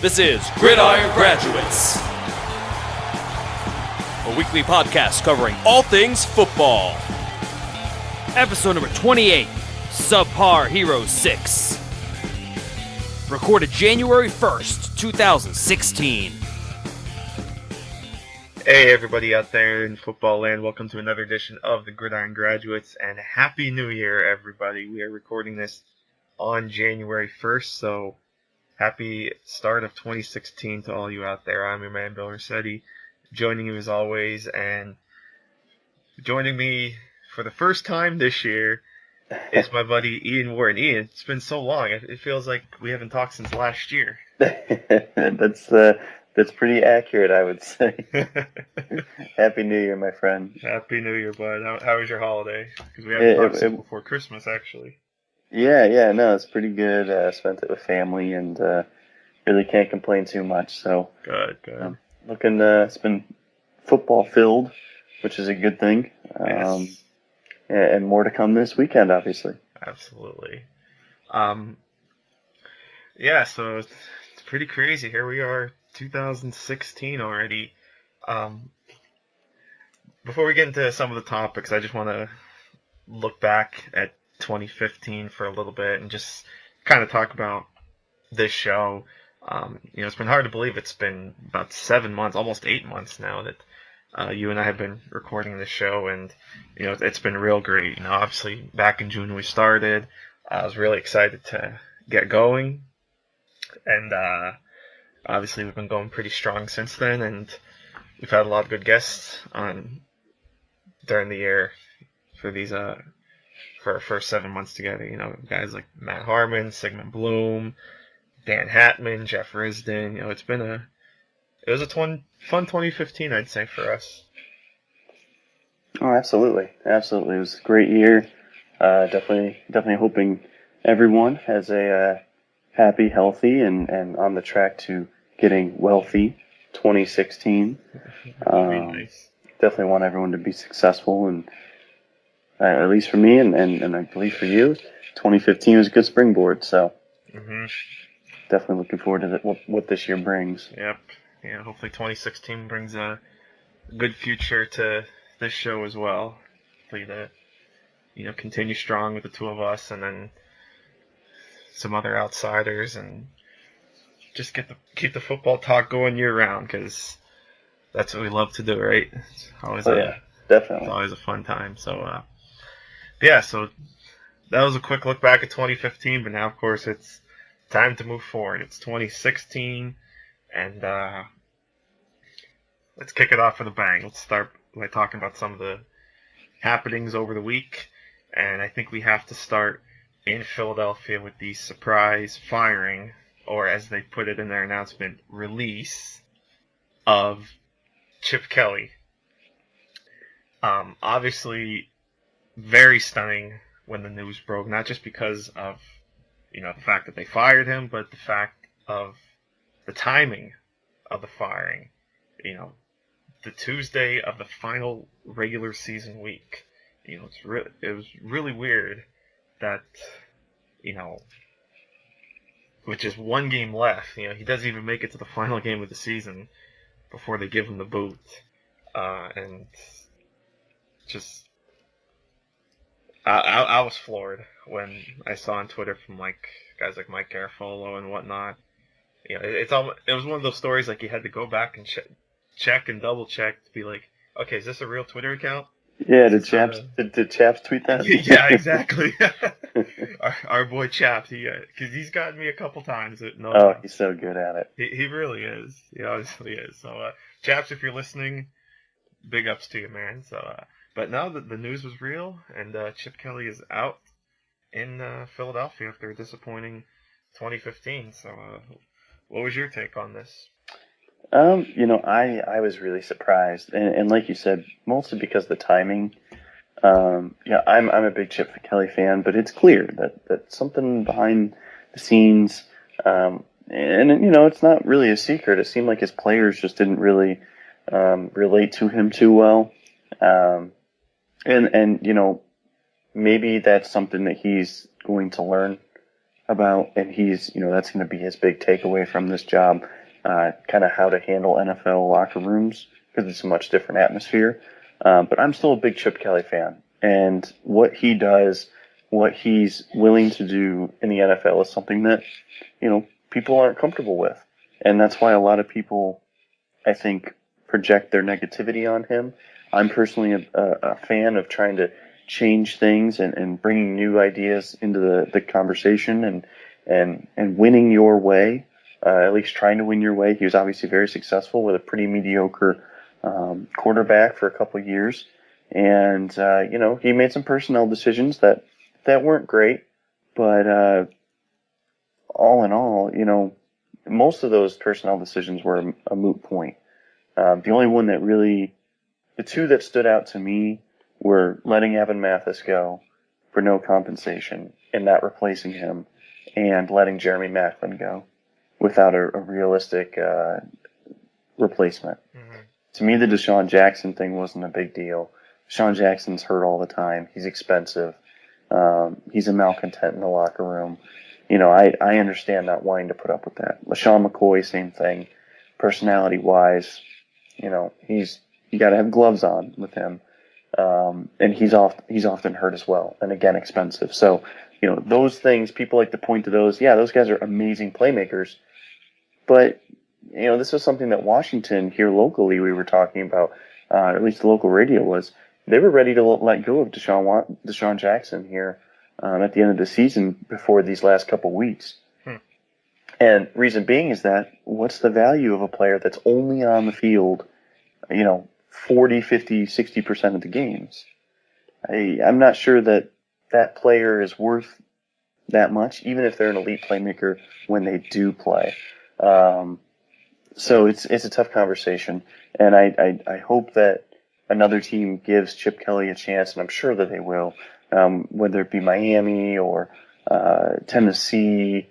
This is Gridiron Graduates, a weekly podcast covering all things football. Episode number 28, Subpar Hero 6. Recorded January 1st, 2016. Hey everybody out there in football land, welcome to another edition of the Gridiron Graduates, and Happy New Year everybody. We are recording this on January 1st, so happy start of 2016 to all you out there. I'm your man Bill Rossetti, joining you as always, and joining me for the first time this year is my buddy Ian Warren. Ian, it's been so long, it feels like we haven't talked since last year. That's pretty accurate, I would say. Happy New Year, my friend. Happy New Year, bud. How was your holiday? Because we haven't talked since before Christmas, actually. Yeah, no, it's pretty good. Spent it with family and really can't complain too much. So Good. It's been football filled, which is a good thing. Yes. And more to come this weekend, obviously. Absolutely. So it's pretty crazy. Here we are, 2016 already. Before we get into some of the topics, I just want to look back at 2015 for a little bit and just kind of talk about this show. It's been hard to believe it's been about 7 months, almost 8 months now that you and I have been recording this show, and it's been real great. Obviously back in June we started. I was really excited to get going, and obviously we've been going pretty strong since then, and we've had a lot of good guests on during the year for these for our first 7 months together. Guys like Matt Harmon, Sigmund Bloom, Dan Hatman, Jeff Risden. It was a fun 2015, I'd say, for us. Oh, absolutely. It was a great year. Definitely hoping everyone has a happy, healthy, and on the track to getting wealthy 2016. Nice. Definitely want everyone to be successful, and at least for me, and I believe for you, 2015 was a good springboard. So definitely looking forward to what this year brings. Yep. Yeah, hopefully 2016 brings a good future to this show as well. Hopefully to continue strong with the two of us, and then some other outsiders, and just keep the football talk going year round, because that's what we love to do, right? It's always definitely. It's always a fun time. So so that was a quick look back at 2015, but now of course it's time to move forward. It's 2016, and let's kick it off with a bang. Let's start by talking about some of the happenings over the week, and I think we have to start in Philadelphia with the surprise firing, or as they put it in their announcement, release of Chip Kelly. Obviously, very stunning when the news broke, not just because of the fact that they fired him, but the fact of the timing of the firing. The Tuesday of the final regular season week. It was really weird that, with just one game left, he doesn't even make it to the final game of the season before they give him the boot. And just, I was floored when I saw on Twitter from guys like Mike Garafolo and whatnot. It was one of those stories you had to go back and check and double check to be like, okay, is this a real Twitter account? Yeah, did Chaps tweet that? Yeah, exactly. our boy Chaps, because he's gotten me a couple times. He's so good at it. He really is. He obviously is. So, Chaps, if you're listening, big ups to you, man. So, but now that the news was real, and Chip Kelly is out in Philadelphia after a disappointing 2015. So, what was your take on this? I was really surprised, and like you said, mostly because of the timing. I'm a big Chip Kelly fan, but it's clear that something behind the scenes, and it's not really a secret. It seemed like his players just didn't really relate to him too well, and maybe that's something that he's going to learn about, and he's, that's going to be his big takeaway from this job, kind of how to handle NFL locker rooms because it's a much different atmosphere. But I'm still a big Chip Kelly fan, and what he does, what he's willing to do in the NFL is something that, people aren't comfortable with. And that's why a lot of people, I think, project their negativity on him. I'm personally a fan of trying to change things and bringing new ideas into the conversation and winning your way, at least trying to win your way. He was obviously very successful with a pretty mediocre quarterback for a couple of years. And, he made some personnel decisions that weren't great. But all in all, most of those personnel decisions were a moot point. The only one that the two that stood out to me were letting Evan Mathis go for no compensation and not replacing him, and letting Jeremy Maclin go without a realistic replacement. Mm-hmm. To me, the Deshaun Jackson thing wasn't a big deal. Deshaun Jackson's hurt all the time. He's expensive. He's a malcontent in the locker room. I understand not wanting to put up with that. LaShawn McCoy, same thing. Personality-wise, you got to have gloves on with him, and he's often hurt as well, and again expensive. So, those things, people like to point to those. Yeah, those guys are amazing playmakers, but this was something that Washington here locally we were talking about, or at least the local radio was. They were ready to let go of Deshaun Jackson here at the end of the season before these last couple weeks. And reason being is that what's the value of a player that's only on the field, 40, 50, 60% of the games? I'm not sure that player is worth that much, even if they're an elite playmaker when they do play. So it's a tough conversation, and I hope that another team gives Chip Kelly a chance, and I'm sure that they will, whether it be Miami or Tennessee.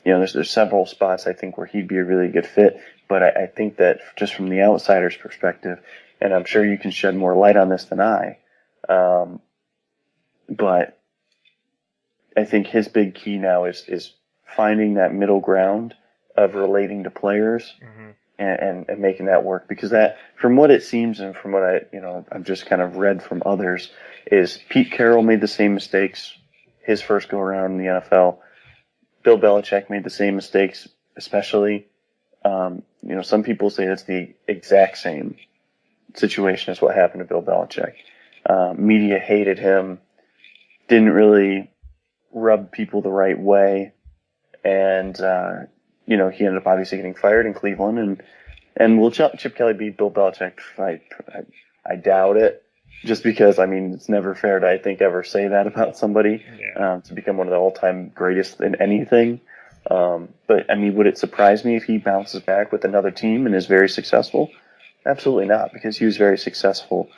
There's several spots I think where he'd be a really good fit, but I think that just from the outsider's perspective, and I'm sure you can shed more light on this than I, but I think his big key now is finding that middle ground of relating to players, mm-hmm. and making that work, because that, from what it seems and from what I've just kind of read from others, is Pete Carroll made the same mistakes his first go around in the NFL. Bill Belichick made the same mistakes, especially. Some people say it's the exact same situation as what happened to Bill Belichick. Media hated him, didn't really rub people the right way, and he ended up obviously getting fired in Cleveland. And will Chip Kelly beat Bill Belichick? I doubt it. Just because, it's never fair to, I think, ever say that about somebody, to become one of the all-time greatest in anything. But, would it surprise me if he bounces back with another team and is very successful? Absolutely not, because he was very successful,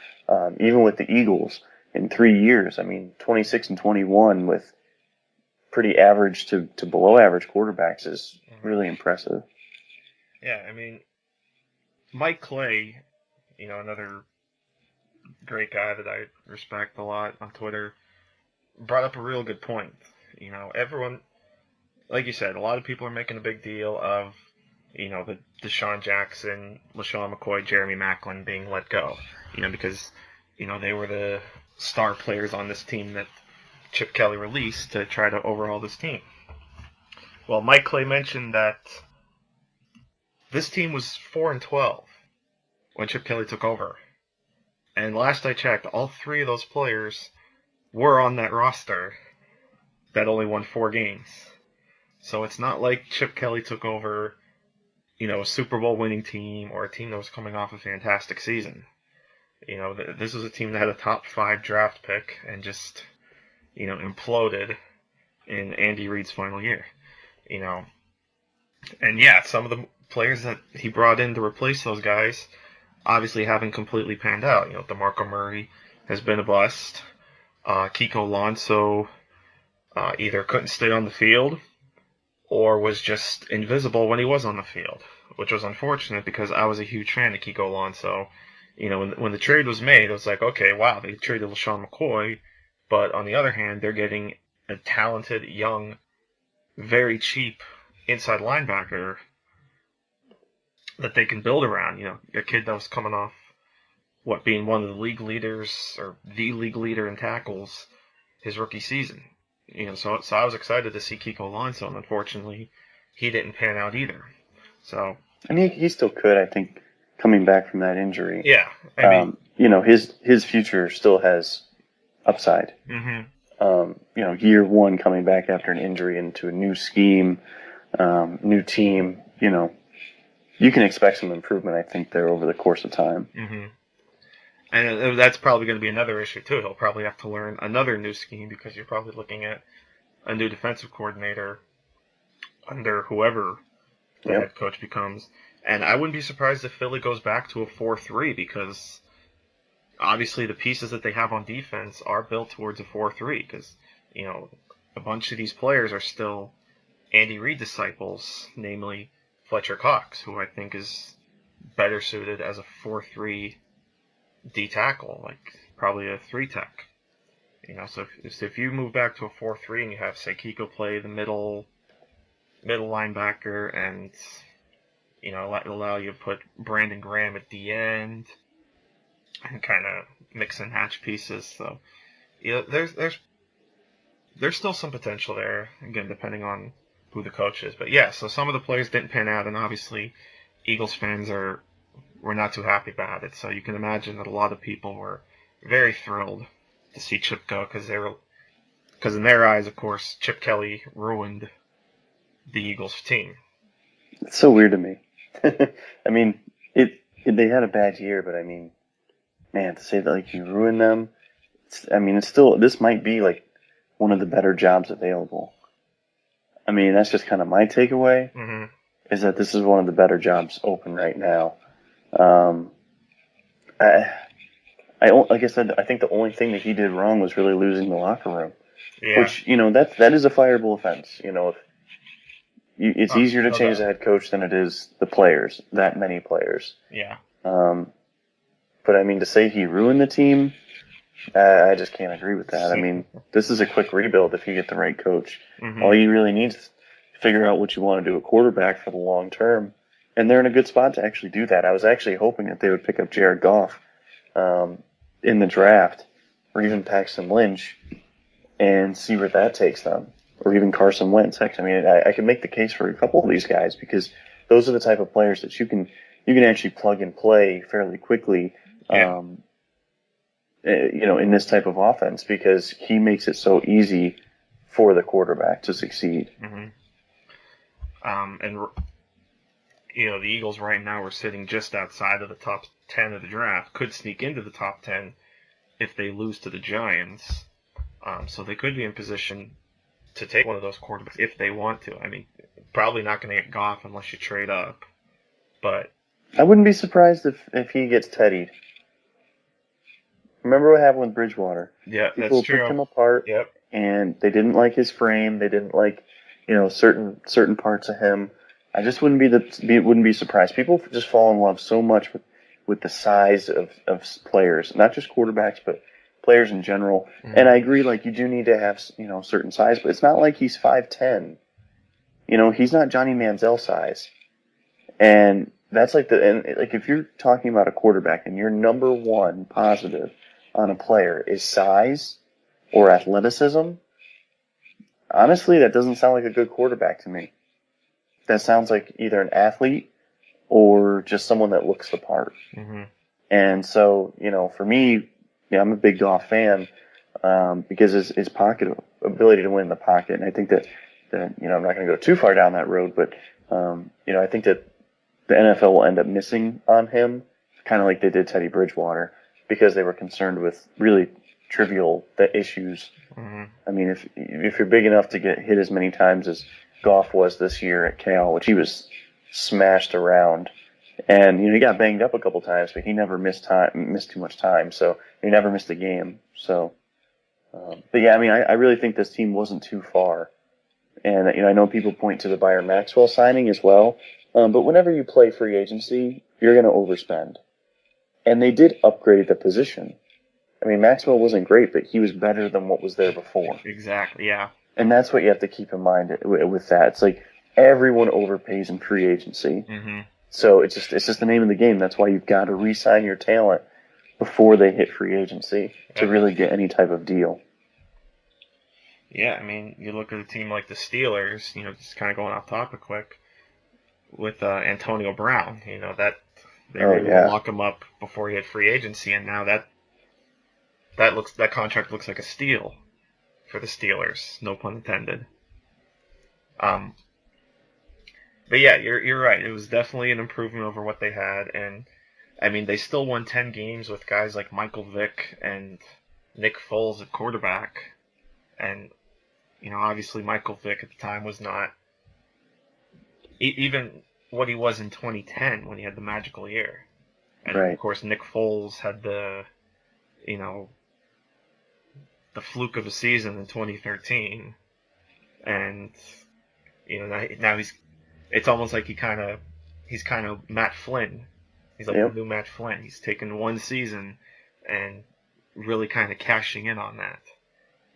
even with the Eagles in 3 years. 26 and 21 with pretty average to below average quarterbacks is really impressive. Yeah, Mike Clay, another great guy that I respect a lot on Twitter, brought up a real good point. Everyone, like you said, a lot of people are making a big deal of, the Deshaun Jackson, LaShawn McCoy, Jeremy Maclin being let go, because, they were the star players on this team that Chip Kelly released to try to overhaul this team. Well, Mike Clay mentioned that this team was 4-12 when Chip Kelly took over. And last I checked, all three of those players were on that roster that only won 4 games. So it's not like Chip Kelly took over, a Super Bowl winning team or a team that was coming off a fantastic season. This was a team that had a top 5 draft pick and just, imploded in Andy Reid's final year. And yeah, some of the players that he brought in to replace those guys obviously haven't completely panned out. DeMarco Murray has been a bust. Kiko Alonso either couldn't stay on the field or was just invisible when he was on the field, which was unfortunate because I was a huge fan of Kiko Alonso. When the trade was made, it was like, okay, wow, they traded LaShawn McCoy, but on the other hand, they're getting a talented, young, very cheap inside linebacker that they can build around. You know, a kid that was coming off being one of the league leaders or the league leader in tackles his rookie season. You know, so I was excited to see Kiko Alonso, and unfortunately, he didn't pan out either. So, and he still could, I think, coming back from that injury. Yeah, I mean, you know, his future still has upside. Mm-hmm. You know, year one coming back after an injury into a new scheme, new team. You know, you can expect some improvement, I think, there over the course of time. Mm-hmm. And that's probably going to be another issue, too. He'll probably have to learn another new scheme because you're probably looking at a new defensive coordinator under whoever the head coach becomes. And I wouldn't be surprised if Philly goes back to a 4-3 because obviously the pieces that they have on defense are built towards a 4-3 because, you know, a bunch of these players are still Andy Reid disciples, namely Fletcher Cox, who I think is better suited as a 4-3 D tackle, like probably a 3-tech. You know, so if you move back to a 4-3 and you have, say, Kiko play the middle linebacker and, you know, allow you to put Brandon Graham at the end and kind of mix and match pieces. So, you know, there's still some potential there, again, depending on who the coach is. But yeah, so some of the players didn't pan out, and obviously Eagles fans were not too happy about it. So you can imagine that a lot of people were very thrilled to see Chip go because in their eyes, of course, Chip Kelly ruined the Eagles team. It's so weird to me. I mean, they had a bad year, but I mean, man, to say that like you ruined them, it's still, this might be like one of the better jobs available. I mean, that's just kind of my takeaway, is that this is one of the better jobs open right now. Like I said, I think the only thing that he did wrong was really losing the locker room, which, you know, that is a fireable offense. You know, it's easier to change the head coach than it is the players, that many players. Yeah. But I mean, to say he ruined the team, I just can't agree with that. I mean, this is a quick rebuild if you get the right coach. All you really need is figure out what you want to do at quarterback for the long term. And they're in a good spot to actually do that. I was actually hoping that they would pick up Jared Goff in the draft, or even Paxton Lynch, and see where that takes them. Or even Carson Wentz. I mean, I could make the case for a couple of these guys because those are the type of players that you can actually plug and play fairly quickly. You know, in this type of offense, because he makes it so easy for the quarterback to succeed. And you know, the Eagles right now are sitting just outside of the top 10 of the draft. Could sneak into the top 10 if they lose to the Giants. So they could be in position to take one of those quarterbacks if they want to. I mean, probably not going to get Goff unless you trade up. But I wouldn't be surprised if he gets teddied. Remember what happened with Bridgewater? Yeah, People that's true. picked him apart, and they didn't like his frame. They didn't like, you know, certain parts of him. I just wouldn't be surprised. People just fall in love so much with the size of players, not just quarterbacks, but players in general. And I agree, like, you do need to have, you know, certain size, but it's not like he's 5'10". You know, he's not Johnny Manziel size. And that's like if you're talking about a quarterback and your number one positive on a player is size or athleticism, honestly, that doesn't sound like a good quarterback to me. That sounds like either an athlete or just someone that looks the part. And so, you know, for me, yeah, I'm a big Goff fan because his pocket ability to win in the pocket, and I think that you know, I'm not going to go too far down that road, but you know, I think that the NFL will end up missing on him, kind of like they did Teddy Bridgewater, because they were concerned with really trivial issues. I mean, if you're big enough to get hit as many times as Goff was this year at Cal, which he was smashed around, and you know, he got banged up a couple times, but he never missed too much time, so he never missed a game. So, but yeah, I mean, I really think this team wasn't too far, and you know, I know people point to the Byron Maxwell signing as well, but whenever you play free agency, you're going to overspend, and they did upgrade the position. I mean, Maxwell wasn't great, but he was better than what was there before. Exactly, yeah. And that's what you have to keep in mind with that. It's like everyone overpays in free agency. Mm-hmm. So it's just the name of the game. That's why you've got to re-sign your talent before they hit free agency to really get any type of deal. Yeah, I mean, you look at a team like the Steelers, just kind of going off topic quick, with Antonio Brown, that they were able to lock him up before he hit free agency, and now that contract looks like a steal for the Steelers, no pun intended. But yeah, you're right. It was definitely an improvement over what they had, and I mean they still won 10 games with guys like Michael Vick and Nick Foles at quarterback, and obviously Michael Vick at the time was not even what he was in 2010 when he had the magical year, and right. Of course Nick Foles had the fluke of a season in 2013, and now it's almost like he's kind of Matt Flynn. He's like the new Matt Flynn. He's taken one season and really kind of cashing in on that,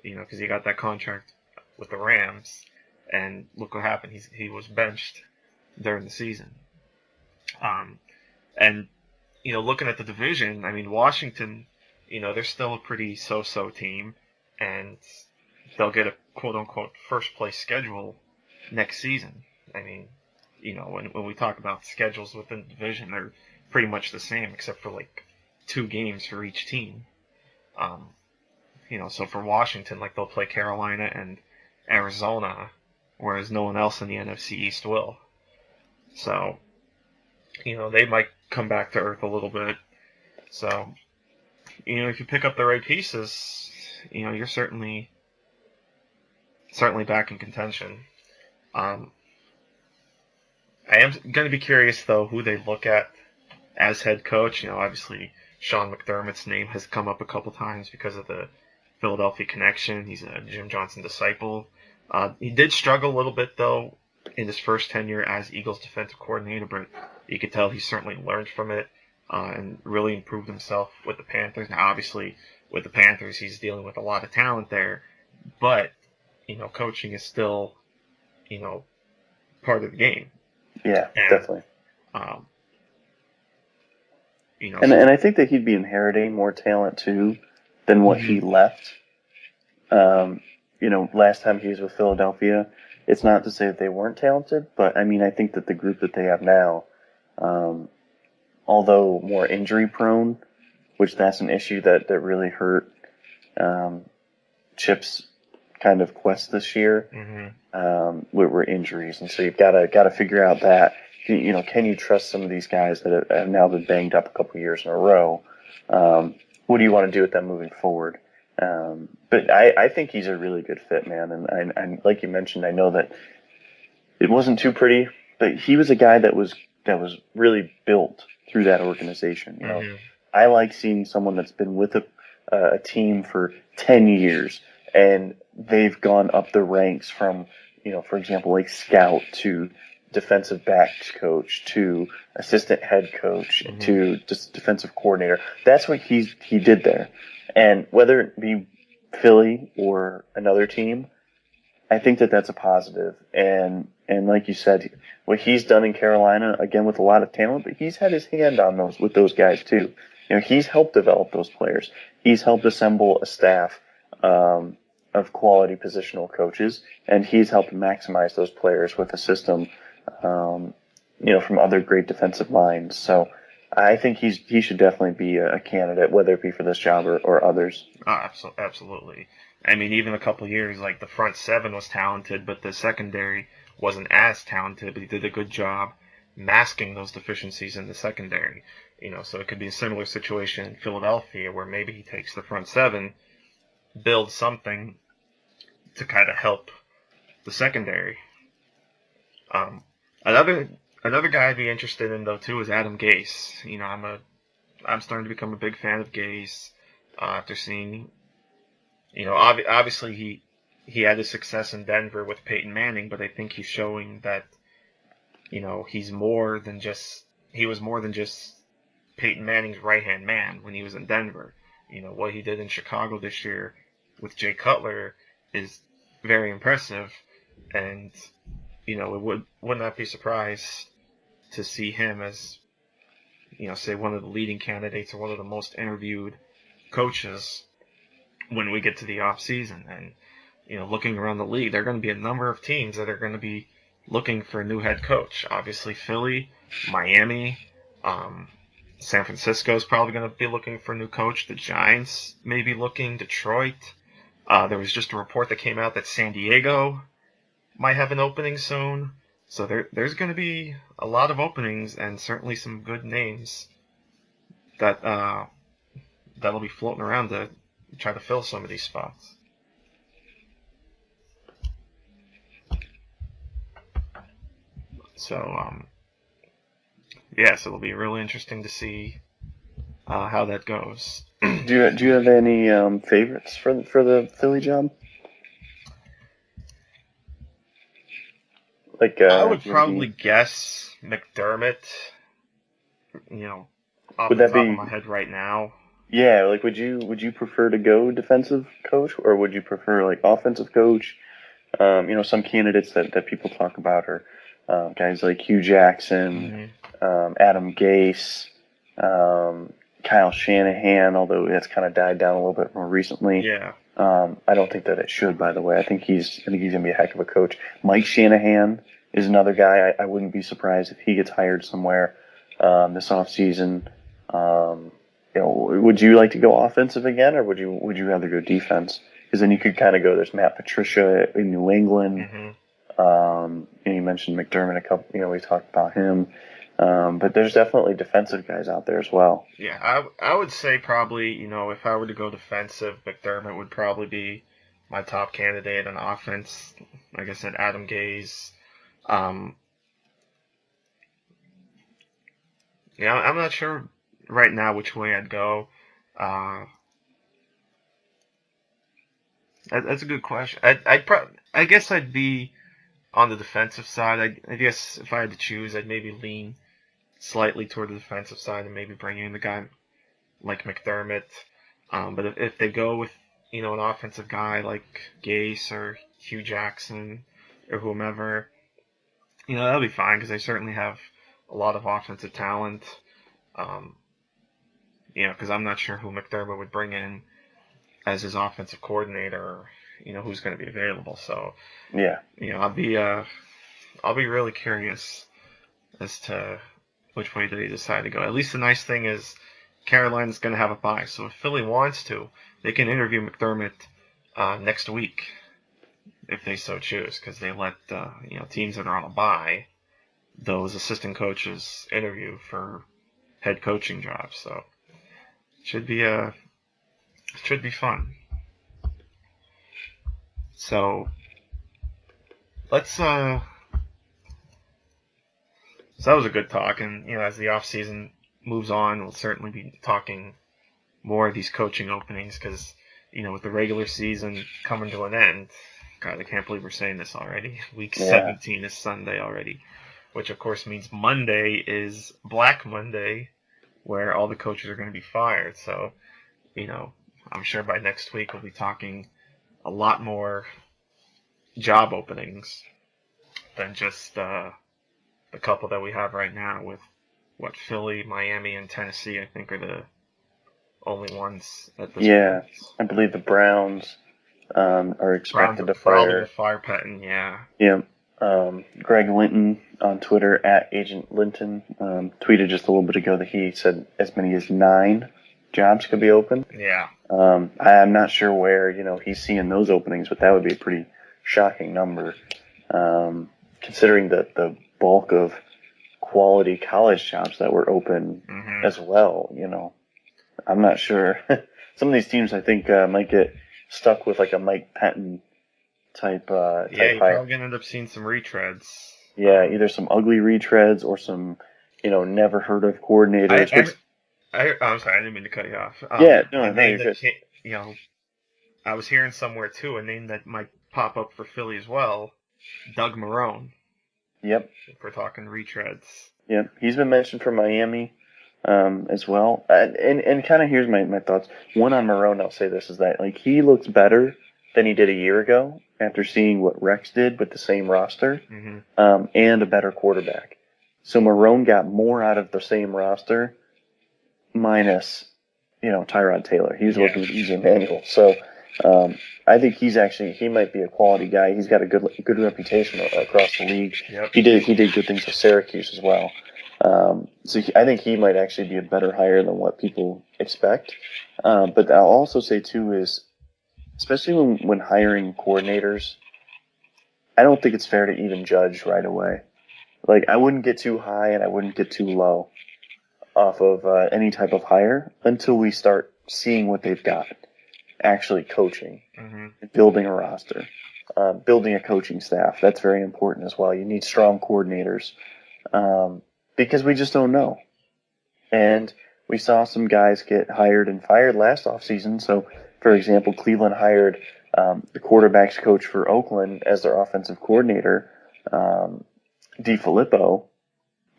because he got that contract with the Rams, and look what happened. He was benched during the season. And looking at the division, I mean Washington, they're still a pretty so-so team, and they'll get a quote-unquote first-place schedule next season. I mean, when we talk about schedules within the division, they're pretty much the same except for like 2 games for each team. So for Washington, like they'll play Carolina and Arizona, whereas no one else in the NFC East will. So, they might come back to earth a little bit. So, if you pick up the right pieces, you're certainly back in contention. I am going to be curious, though, who they look at as head coach. Obviously, Sean McDermott's name has come up a couple times because of the Philadelphia connection. He's a Jim Johnson disciple. He did struggle a little bit, though, in his first tenure as Eagles defensive coordinator, but you could tell he certainly learned from it and really improved himself with the Panthers. Now, obviously, with the Panthers, he's dealing with a lot of talent there, but, coaching is still, part of the game. Yeah, definitely. And I think that he'd be inheriting more talent too than what he left. Last time he was with Philadelphia, it's not to say that they weren't talented, but I mean, I think that the group that they have now, although more injury prone, which that's an issue that really hurt Chip's kind of quest this year, were injuries, and so you've got to figure out that can you trust some of these guys that have now been banged up a couple of years in a row? What do you want to do with them moving forward? But I think he's a really good fit, man, and like you mentioned, I know that it wasn't too pretty, but he was a guy that was really built through that organization. I like seeing someone that's been with a team for 10 years and they've gone up the ranks from, for example, like scout to defensive backs coach to assistant head coach to just defensive coordinator. That's what he did there. And whether it be Philly or another team, I think that that's a positive. And like you said, what he's done in Carolina, again with a lot of talent, but he's had his hand on those guys too. He's helped develop those players. He's helped assemble a staff of quality positional coaches, and he's helped maximize those players with a system, from other great defensive minds. So I think he should definitely be a candidate, whether it be for this job or others. Absolutely. I mean, even a couple of years, like the front seven was talented, but the secondary wasn't as talented, but he did a good job masking those deficiencies in the secondary. So it could be a similar situation in Philadelphia where maybe he takes the front seven, builds something to kind of help the secondary. Another guy I'd be interested in though too is Adam Gase. I'm starting to become a big fan of Gase after seeing, obviously he had his success in Denver with Peyton Manning, but I think he's showing that he was more than just Peyton Manning's right-hand man when he was in Denver. What he did in Chicago this year with Jay Cutler is very impressive, and would not be surprised to see him as say one of the leading candidates or one of the most interviewed coaches when we get to the off season. And looking around the league, there are going to be a number of teams that are going to be looking for a new head coach. Obviously, Philly, Miami, San Francisco is probably going to be looking for a new coach. The Giants may be looking. Detroit. There was just a report that came out that San Diego might have an opening soon. So there's going to be a lot of openings and certainly some good names that'll be floating around to try to fill some of these spots. So so it'll be really interesting to see how that goes. Do you have any favorites for the Philly job? Like I would probably guess McDermott. Off Would the that top be- of my head right now. Yeah, like would you prefer to go defensive coach, or would you prefer like offensive coach? Some candidates that people talk about are guys like Hugh Jackson, Adam Gase, Kyle Shanahan, although that's kind of died down a little bit more recently. Yeah. I don't think that it should, by the way. I think he's going to be a heck of a coach. Mike Shanahan is another guy. I wouldn't be surprised if he gets hired somewhere this offseason. Would you like to go offensive again, or would you rather go defense? Because then you could kind of go. There's Matt Patricia in New England. You mentioned McDermott a couple. We talked about him. But there's definitely defensive guys out there as well. Yeah, I would say probably, if I were to go defensive, McDermott would probably be my top candidate on offense. Like I said, Adam Gase. I'm not sure right now which way I'd go. That's a good question. I guess I'd be on the defensive side. I guess if I had to choose, I'd maybe lean slightly toward the defensive side and maybe bring in the guy like McDermott. But if they go with, an offensive guy like Gase or Hugh Jackson or whomever, that'll be fine because they certainly have a lot of offensive talent. Because I'm not sure who McDermott would bring in as his offensive coordinator, who's going to be available. So, yeah, I'll be really curious as to which way they decide to go. At least the nice thing is Carolina's going to have a bye. So if Philly wants to, they can interview McDermott next week if they so choose, because they let teams that are on a bye, those assistant coaches interview for head coaching jobs. So it should be fun. So let's So that was a good talk, and as the off season moves on, we'll certainly be talking more of these coaching openings because with the regular season coming to an end, God, I can't believe we're saying this already. Week 17 is Sunday already, which of course means Monday is Black Monday, where all the coaches are going to be fired. So, I'm sure by next week we'll be talking a lot more job openings than just the couple that we have right now with Philly, Miami, and Tennessee, I think, are the only ones at this point. I believe the Browns are expected to fire Patton, yeah. Yeah. Greg Linton on Twitter at Agent Linton tweeted just a little bit ago that he said as many as 9 jobs could be open. Yeah. I'm not sure where he's seeing those openings, but that would be a pretty shocking number, considering the bulk of quality college jobs that were open as well. I'm not sure. Some of these teams, I think, might get stuck with like a Mike Patton type. You're probably gonna end up seeing some retreads. Yeah, either some ugly retreads or some, never heard of coordinators. I'm sorry, I didn't mean to cut you off. I was hearing somewhere too a name that might pop up for Philly as well, Doug Marrone. Yep. If we're talking retreads. Yep, he's been mentioned for Miami as well. And kind of here's my thoughts. One on Marrone, I'll say this, is that like he looks better than he did a year ago. after seeing what Rex did with the same roster, Mm-hmm. and a better quarterback. So Marrone got more out of the same roster, minus, Tyrod Taylor. He was working with EJ Manuel. So I think he might be a quality guy. He's got a good reputation across the league. Yep. He did good things with Syracuse as well. I think he might actually be a better hire than what people expect. But I'll also say too is, especially when hiring coordinators, I don't think it's fair to even judge right away. Like, I wouldn't get too high and I wouldn't get too low off of any type of hire until we start seeing what they've got, actually coaching, building a roster, building a coaching staff. That's very important as well. You need strong coordinators because we just don't know. And we saw some guys get hired and fired last offseason. So, for example, Cleveland hired the quarterback's coach for Oakland as their offensive coordinator, DiFilippo,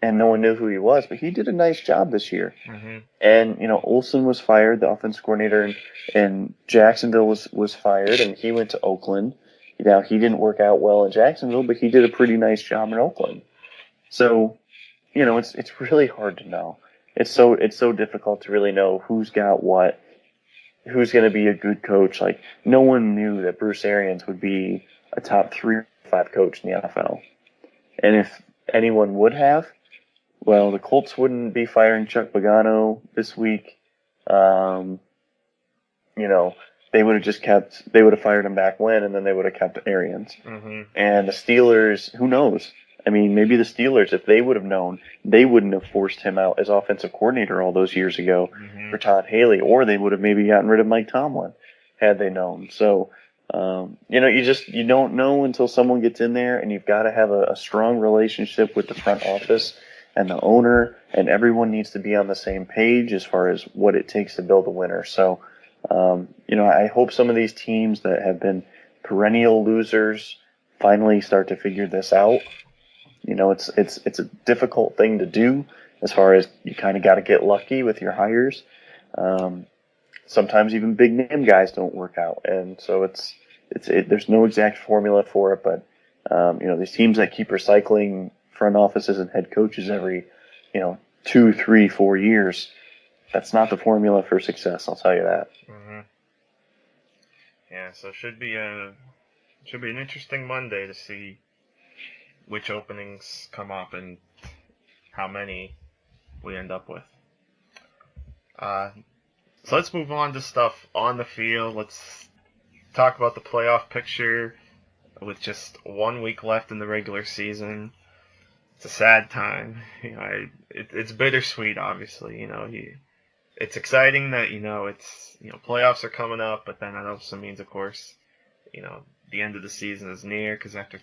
and no one knew who he was, but he did a nice job this year. Mm-hmm. And, Olsen was fired, the offensive coordinator in Jacksonville was fired, and he went to Oakland. Now, he didn't work out well in Jacksonville, but he did a pretty nice job in Oakland. So, it's really hard to know. It's so difficult to really know who's got what, who's going to be a good coach. Like, no one knew that Bruce Arians would be a top 3 or 5 coach in the NFL. And if anyone would have, well, the Colts wouldn't be firing Chuck Pagano this week. They would have fired him back when, and then they would have kept Arians. Mm-hmm. And the Steelers, who knows? I mean, maybe the Steelers, if they would have known, they wouldn't have forced him out as offensive coordinator all those years ago for Todd Haley, or they would have maybe gotten rid of Mike Tomlin had they known. So, you don't know until someone gets in there, and you've got to have a strong relationship with the front office and the owner, and everyone needs to be on the same page as far as what it takes to build a winner. So, I hope some of these teams that have been perennial losers finally start to figure this out. It's a difficult thing to do as far as you kind of got to get lucky with your hires. Sometimes even big name guys don't work out, and so there's no exact formula for it. But these teams that keep recycling front offices and head coaches every 2, 3, 4 years, that's not the formula for success. I'll tell you that. Mm-hmm. Yeah, so it should be an interesting Monday to see which openings come up and how many we end up with. So let's move on to stuff on the field. Let's talk about the playoff picture with just 1 week left in the regular season. It's a sad time. It's bittersweet, obviously. It's exciting that it's playoffs are coming up, but then that also means, of course, the end of the season is near, because after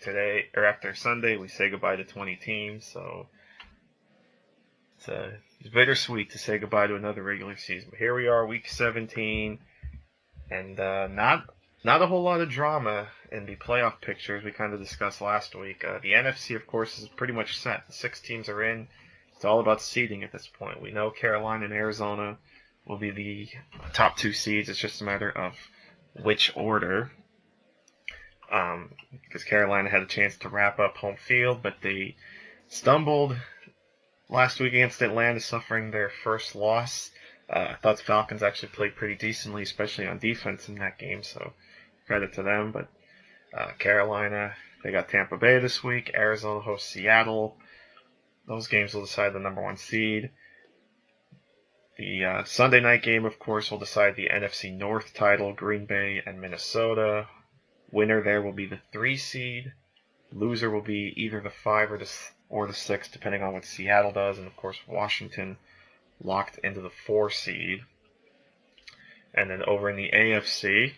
Sunday we say goodbye to 20 teams. So it's bittersweet to say goodbye to another regular season. But here we are, week 17, and not a whole lot of drama in the playoff pictures we kind of discussed last week. The NFC, of course, is pretty much set. The 6 teams are in. It's all about seeding at this point. We know Carolina and Arizona will be the top 2 seeds. It's just a matter of which order. Because Carolina had a chance to wrap up home field, but they stumbled last week against Atlanta, suffering their first loss. I thought the Falcons actually played pretty decently, especially on defense in that game, so credit to them. But Carolina, they got Tampa Bay this week. Arizona hosts Seattle. Those games will decide the number 1 seed. The Sunday night game, of course, will decide the NFC North title, Green Bay and Minnesota. Winner there will be the 3 seed. Loser will be either the 5 or the 6, depending on what Seattle does. And, of course, Washington locked into the 4 seed. And then over in the AFC,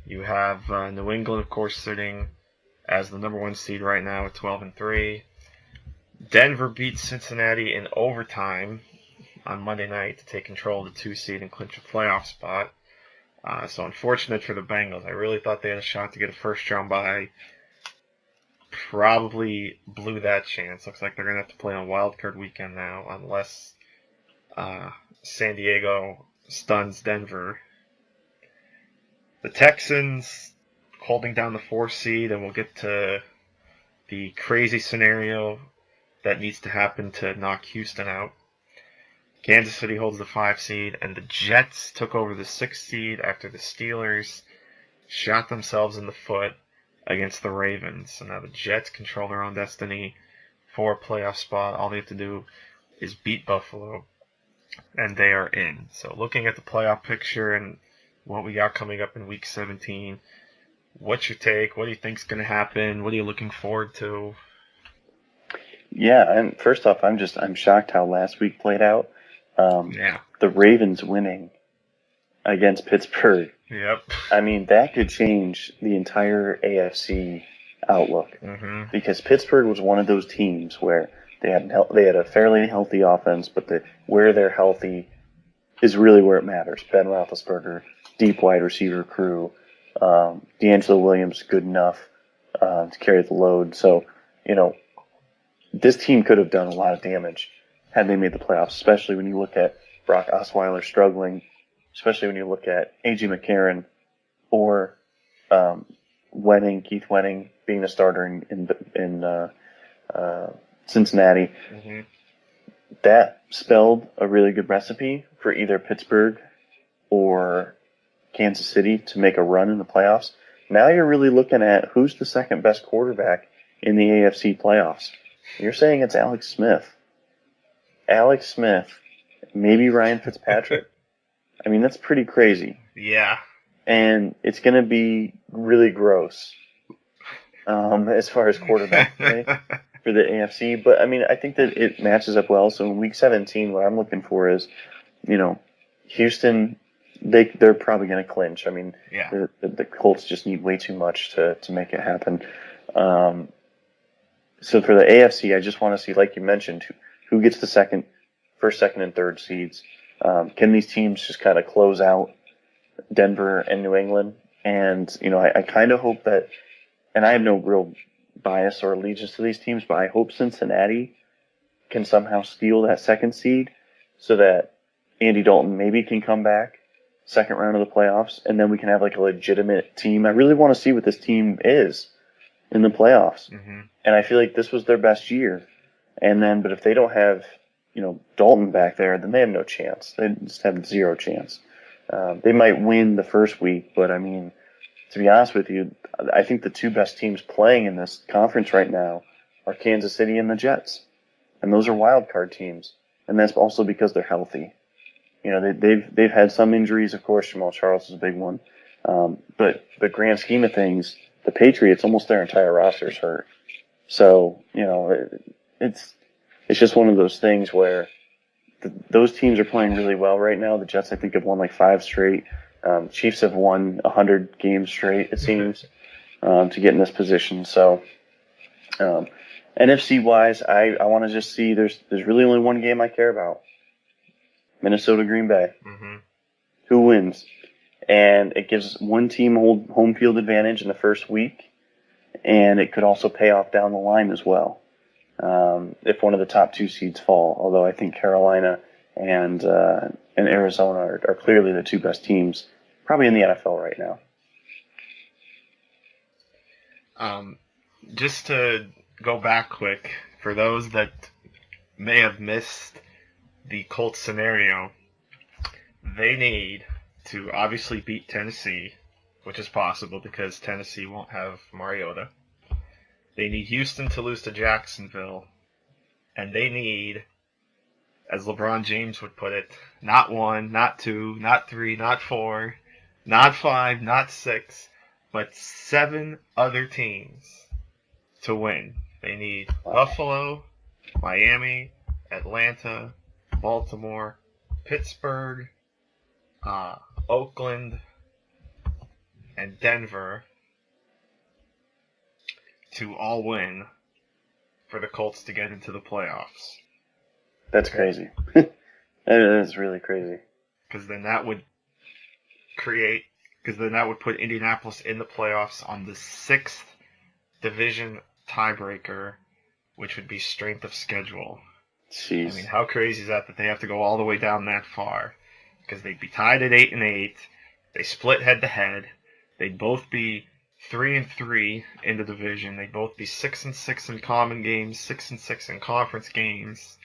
you have New England, of course, sitting as the number 1 seed right now at 12-3. Denver beat Cincinnati in overtime on Monday night to take control of the 2 seed and clinch a playoff spot. So unfortunate for the Bengals. I really thought they had a shot to get a first round bye. Probably blew that chance. Looks like they're going to have to play on Wild Card weekend now, unless San Diego stuns Denver. The Texans, holding down the 4th seed, and we'll get to the crazy scenario that needs to happen to knock Houston out. Kansas City holds the 5 seed, and the Jets took over the 6 seed after the Steelers shot themselves in the foot against the Ravens. So now the Jets control their own destiny for a playoff spot. All they have to do is beat Buffalo, and they are in. So looking at the playoff picture and what we got coming up in Week 17, what's your take? What do you think's going to happen? What are you looking forward to? Yeah, and first off, I'm shocked how last week played out. The Ravens winning against Pittsburgh. Yep. I mean, that could change the entire AFC outlook, because Pittsburgh was one of those teams where they had a fairly healthy offense, but where they're healthy is really where it matters. Ben Roethlisberger, deep wide receiver crew, D'Angelo Williams, good enough to carry the load. So, this team could have done a lot of damage had they made the playoffs, especially when you look at Brock Osweiler struggling, especially when you look at A.J. McCarron or Keith Wenning being the starter in Cincinnati. That spelled a really good recipe for either Pittsburgh or Kansas City to make a run in the playoffs. Now you're really looking at who's the second best quarterback in the AFC playoffs. You're saying it's Alex Smith. Alex Smith, maybe Ryan Fitzpatrick. I mean, that's pretty crazy. Yeah. And it's going to be really gross as far as quarterback play for the AFC. But, I mean, I think that it matches up well. So in Week 17, what I'm looking for is, Houston, they're probably going to clinch. I mean, the Colts just need way too much to make it happen. So for the AFC, I just want to see, like you mentioned, who gets the first, second, and third seeds. Can these teams just kind of close out Denver and New England? And, I kind of hope that, and I have no real bias or allegiance to these teams, but I hope Cincinnati can somehow steal that second seed so that Andy Dalton maybe can come back second round of the playoffs, and then we can have like a legitimate team. I really want to see what this team is in the playoffs. And I feel like this was their best year. But if they don't have, Dalton back there, then they have no chance. They just have zero chance. They might win the first week, but I mean, to be honest with you, I think the two best teams playing in this conference right now are Kansas City and the Jets. And those are wild card teams. And that's also because they're healthy. They've had some injuries, of course. Jamal Charles is a big one. But the grand scheme of things, the Patriots, almost their entire roster is hurt. So, it's just one of those things where those teams are playing really well right now. The Jets, I think, have won like 5 straight. Chiefs have won 100 games straight, it seems, to get in this position. So, NFC-wise, I want to just see there's really only one game I care about. Minnesota, Green Bay. Who wins? And it gives one team home field advantage in the first week, and it could also pay off down the line as well. If one of the top 2 seeds fall, although I think Carolina and Arizona are clearly the 2 best teams, probably in the NFL right now. Just to go back quick, for those that may have missed the Colts scenario, they need to obviously beat Tennessee, which is possible because Tennessee won't have Mariota. They need Houston to lose to Jacksonville. And they need, as LeBron James would put it, not 1, not 2, not 3, not 4, not 5, not 6, but 7 other teams to win. They need Buffalo, Miami, Atlanta, Baltimore, Pittsburgh, Oakland, and Denver to all win for the Colts to get into the playoffs. That's crazy. That is really crazy. Because then that would put Indianapolis in the playoffs on the 6th division tiebreaker, which would be strength of schedule. Jeez. I mean, how crazy is that they have to go all the way down that far? Because they'd be tied at 8-8. They split head to head. They'd both be 3-3 in the division. They'd both be 6-6 in common games, 6-6 in conference games.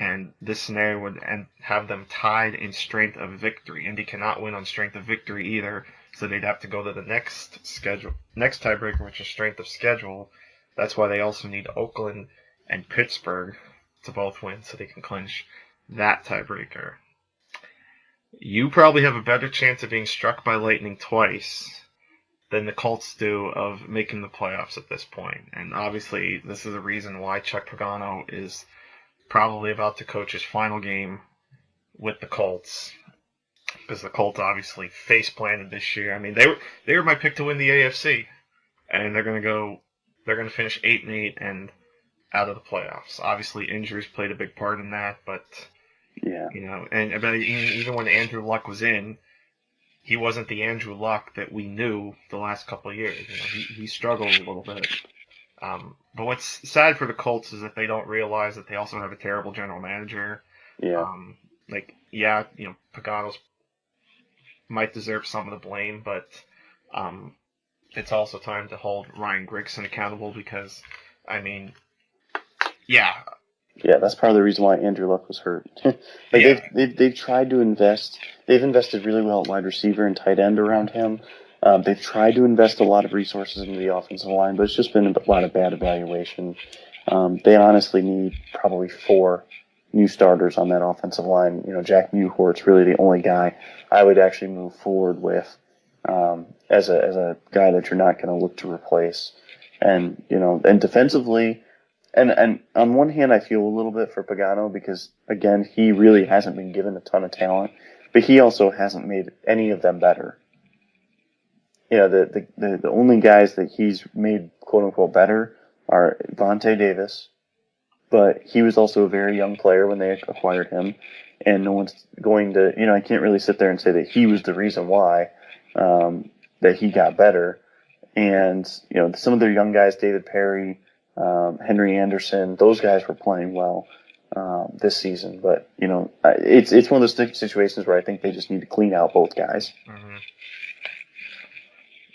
And this scenario would have them tied in strength of victory. Indy cannot win on strength of victory either, so they'd have to go to the next tiebreaker, which is strength of schedule. That's why they also need Oakland and Pittsburgh to both win, so they can clinch that tiebreaker. You probably have a better chance of being struck by lightning twice than the Colts do of making the playoffs at this point. And obviously, this is the reason why Chuck Pagano is probably about to coach his final game with the Colts, because the Colts obviously face planted this year. I mean, they were my pick to win the AFC, and they're gonna finish 8-8 and out of the playoffs. Obviously, injuries played a big part in that, but yeah, and even when Andrew Luck was in, he wasn't the Andrew Luck that we knew the last couple of years. He struggled a little bit. But what's sad for the Colts is that they don't realize that they also have a terrible general manager. Yeah. Pagano's might deserve some of the blame, but it's also time to hold Ryan Grigson accountable because, Yeah, that's part of the reason why Andrew Luck was hurt. They've tried to invest. They've invested really well at wide receiver and tight end around him. They've tried to invest a lot of resources into the offensive line, but it's just been a lot of bad evaluation. They honestly need probably 4 new starters on that offensive line. Jack Mewhort's really the only guy I would actually move forward with as a guy that you're not going to look to replace. And defensively. And on one hand, I feel a little bit for Pagano because, again, he really hasn't been given a ton of talent, but he also hasn't made any of them better. The only guys that he's made quote-unquote better are Vontae Davis, but he was also a very young player when they acquired him, and no one's going to, I can't really sit there and say that he was the reason why that he got better. And, some of their young guys, David Perry, Henry Anderson, those guys were playing well this season. But, it's one of those situations where I think they just need to clean out both guys. Mm-hmm.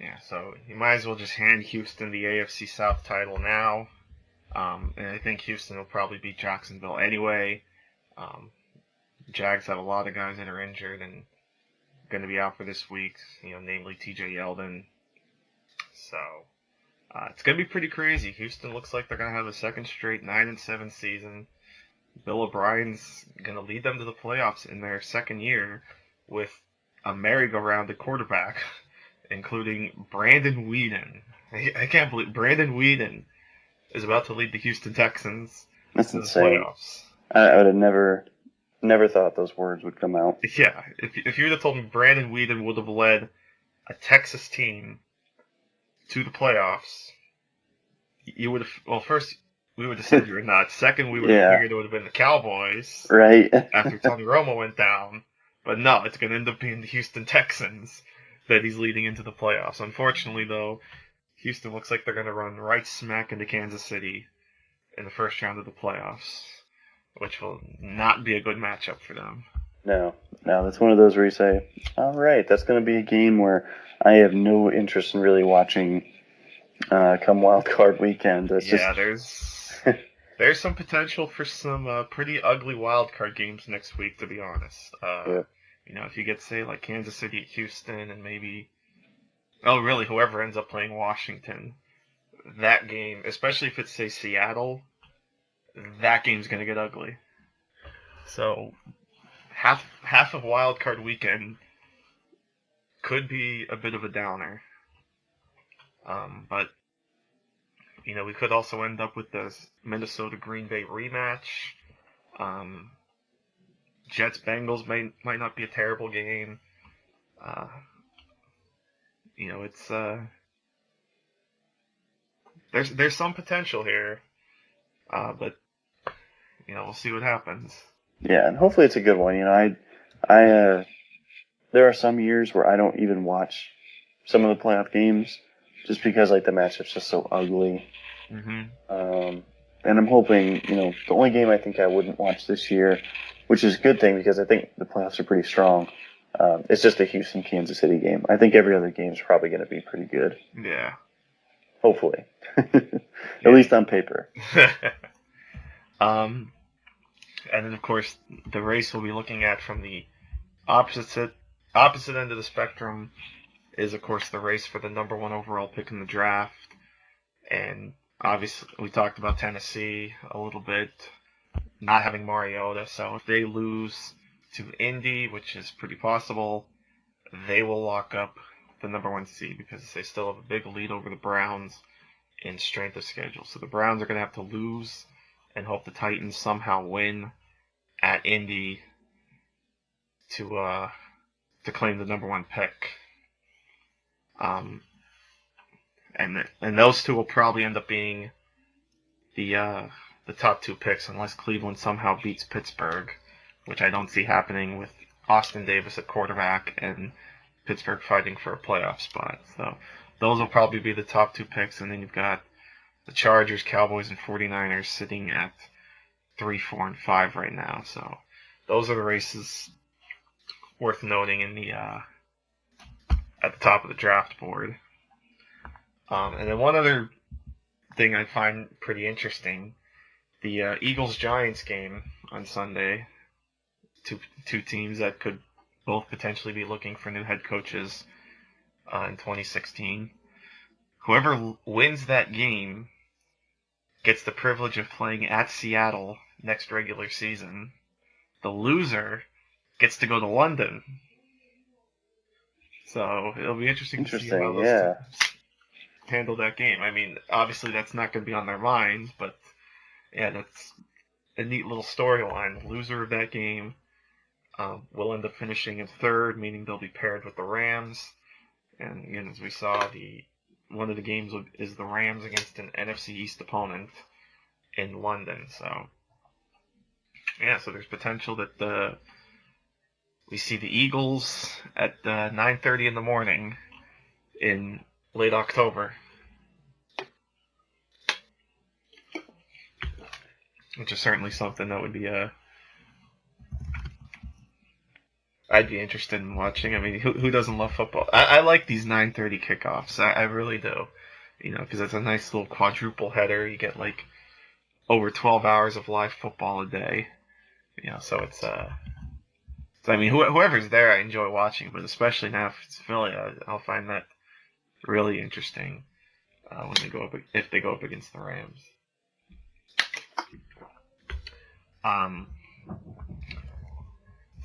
Yeah, so you might as well just hand Houston the AFC South title now. And I think Houston will probably beat Jacksonville anyway. Jags have a lot of guys that are injured and going to be out for this week, namely TJ Yeldon. So it's going to be pretty crazy. Houston looks like they're going to have a second straight 9-7 season. Bill O'Brien's going to lead them to the playoffs in their second year with a merry-go-round at quarterback, including Brandon Weeden. I can't believe Brandon Weeden is about to lead the Houston Texans to the playoffs. I would have never thought those words would come out. Yeah, if you would have told me Brandon Weeden would have led a Texas team to the playoffs, you would have. Well, first we would have said you were nuts. Second, we would have figured it would have been the Cowboys, right? After Tony Romo went down. But no, it's going to end up being the Houston Texans that he's leading into the playoffs. Unfortunately, though, Houston looks like they're going to run right smack into Kansas City in the first round of the playoffs, which will not be a good matchup for them. No, that's one of those where you say, all right, that's going to be a game where I have no interest in really watching come wild card weekend. There's some potential for some pretty ugly wild card games next week, to be honest. If you get, say, like Kansas City at Houston and maybe, whoever ends up playing Washington, that game, especially if it's, say, Seattle, that game's going to get ugly. So half of wild card weekend could be a bit of a downer. But we could also end up with the Minnesota Green Bay rematch. Jets Bengals might not be a terrible game. It's there's some potential here. But we'll see what happens. Yeah, and hopefully it's a good one. I there are some years where I don't even watch some of the playoff games just because the matchup's just so ugly. Mm-hmm. And I'm hoping, the only game I think I wouldn't watch this year, which is a good thing because I think the playoffs are pretty strong, It's just a Houston-Kansas City game. I think every other game is probably going to be pretty good. Yeah. Hopefully. At least on paper. And then, of course, the race we'll be looking at from the opposite end of the spectrum is, of course, the race for the number 1 overall pick in the draft. And obviously, we talked about Tennessee a little bit, not having Mariota. So if they lose to Indy, which is pretty possible, they will lock up the number 1 seed because they still have a big lead over the Browns in strength of schedule. So the Browns are going to have to lose and hope the Titans somehow win at Indy to claim the number 1 pick. And those two will probably end up being the top 2 picks unless Cleveland somehow beats Pittsburgh, which I don't see happening with Austin Davis at quarterback and Pittsburgh fighting for a playoff spot. So those will probably be the top 2 picks, and then you've got the Chargers, Cowboys, and 49ers sitting at 3, 4, and 5 right now. So those are the races worth noting in the at the top of the draft board. And then one other thing I find pretty interesting, the Eagles-Giants game on Sunday. Two teams that could both potentially be looking for new head coaches in 2016. Whoever wins that game gets the privilege of playing at Seattle next regular season. The loser gets to go to London. So it'll be interesting to see how those teams handle that game. I mean, obviously that's not going to be on their minds, but yeah, that's a neat little storyline. The loser of that game will end up finishing in 3rd, meaning they'll be paired with the Rams. And again, as we saw, one of the games is the Rams against an NFC East opponent in London. So yeah, so there's potential that we see the Eagles at 9:30 in the morning in late October, which is certainly something that would be I'd be interested in watching. I mean, who doesn't love football? I like these 9:30 kickoffs. I really do. Because it's a nice little quadruple header. You get like over 12 hours of live football a day. So it's So I mean, whoever's there, I enjoy watching, but especially now if it's Philly, I'll find that really interesting when if they go up against the Rams.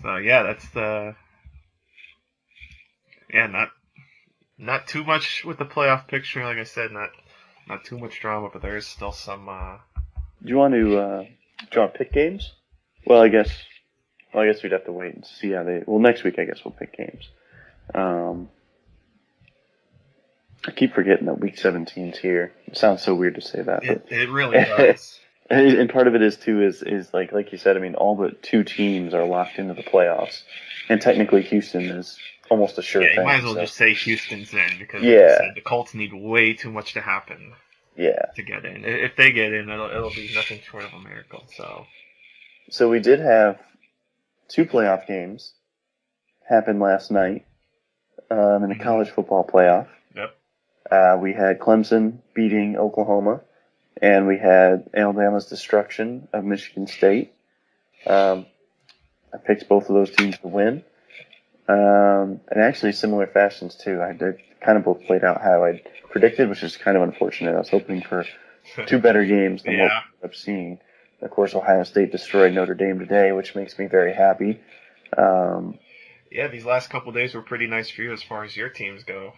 So yeah, that's not too much with the playoff picture. Like I said, not too much drama, but there is still some. Do you want to pick games? Well, I guess we'd have to wait and see how they. Well, next week I guess we'll pick games. I keep forgetting that week 17's here. It sounds so weird to say that. It really does. And part of it is like you said. I mean, all but 2 teams are locked into the playoffs, and technically Houston is almost a sure thing. You might as well just say Houston's in because, like I said, the Colts need way too much to happen. To get in. If they get in, it'll be nothing short of a miracle. So we did have 2 playoff games happen last night in the college football playoff. Yep. We had Clemson beating Oklahoma, and we had Alabama's destruction of Michigan State. I picked both of those teams to win. And actually similar fashions too. They kind of both played out how I predicted, which is kind of unfortunate. I was hoping for 2 better games than what we ended up seeing. Of course, Ohio State destroyed Notre Dame today, which makes me very happy. These last couple of days were pretty nice for you as far as your teams go.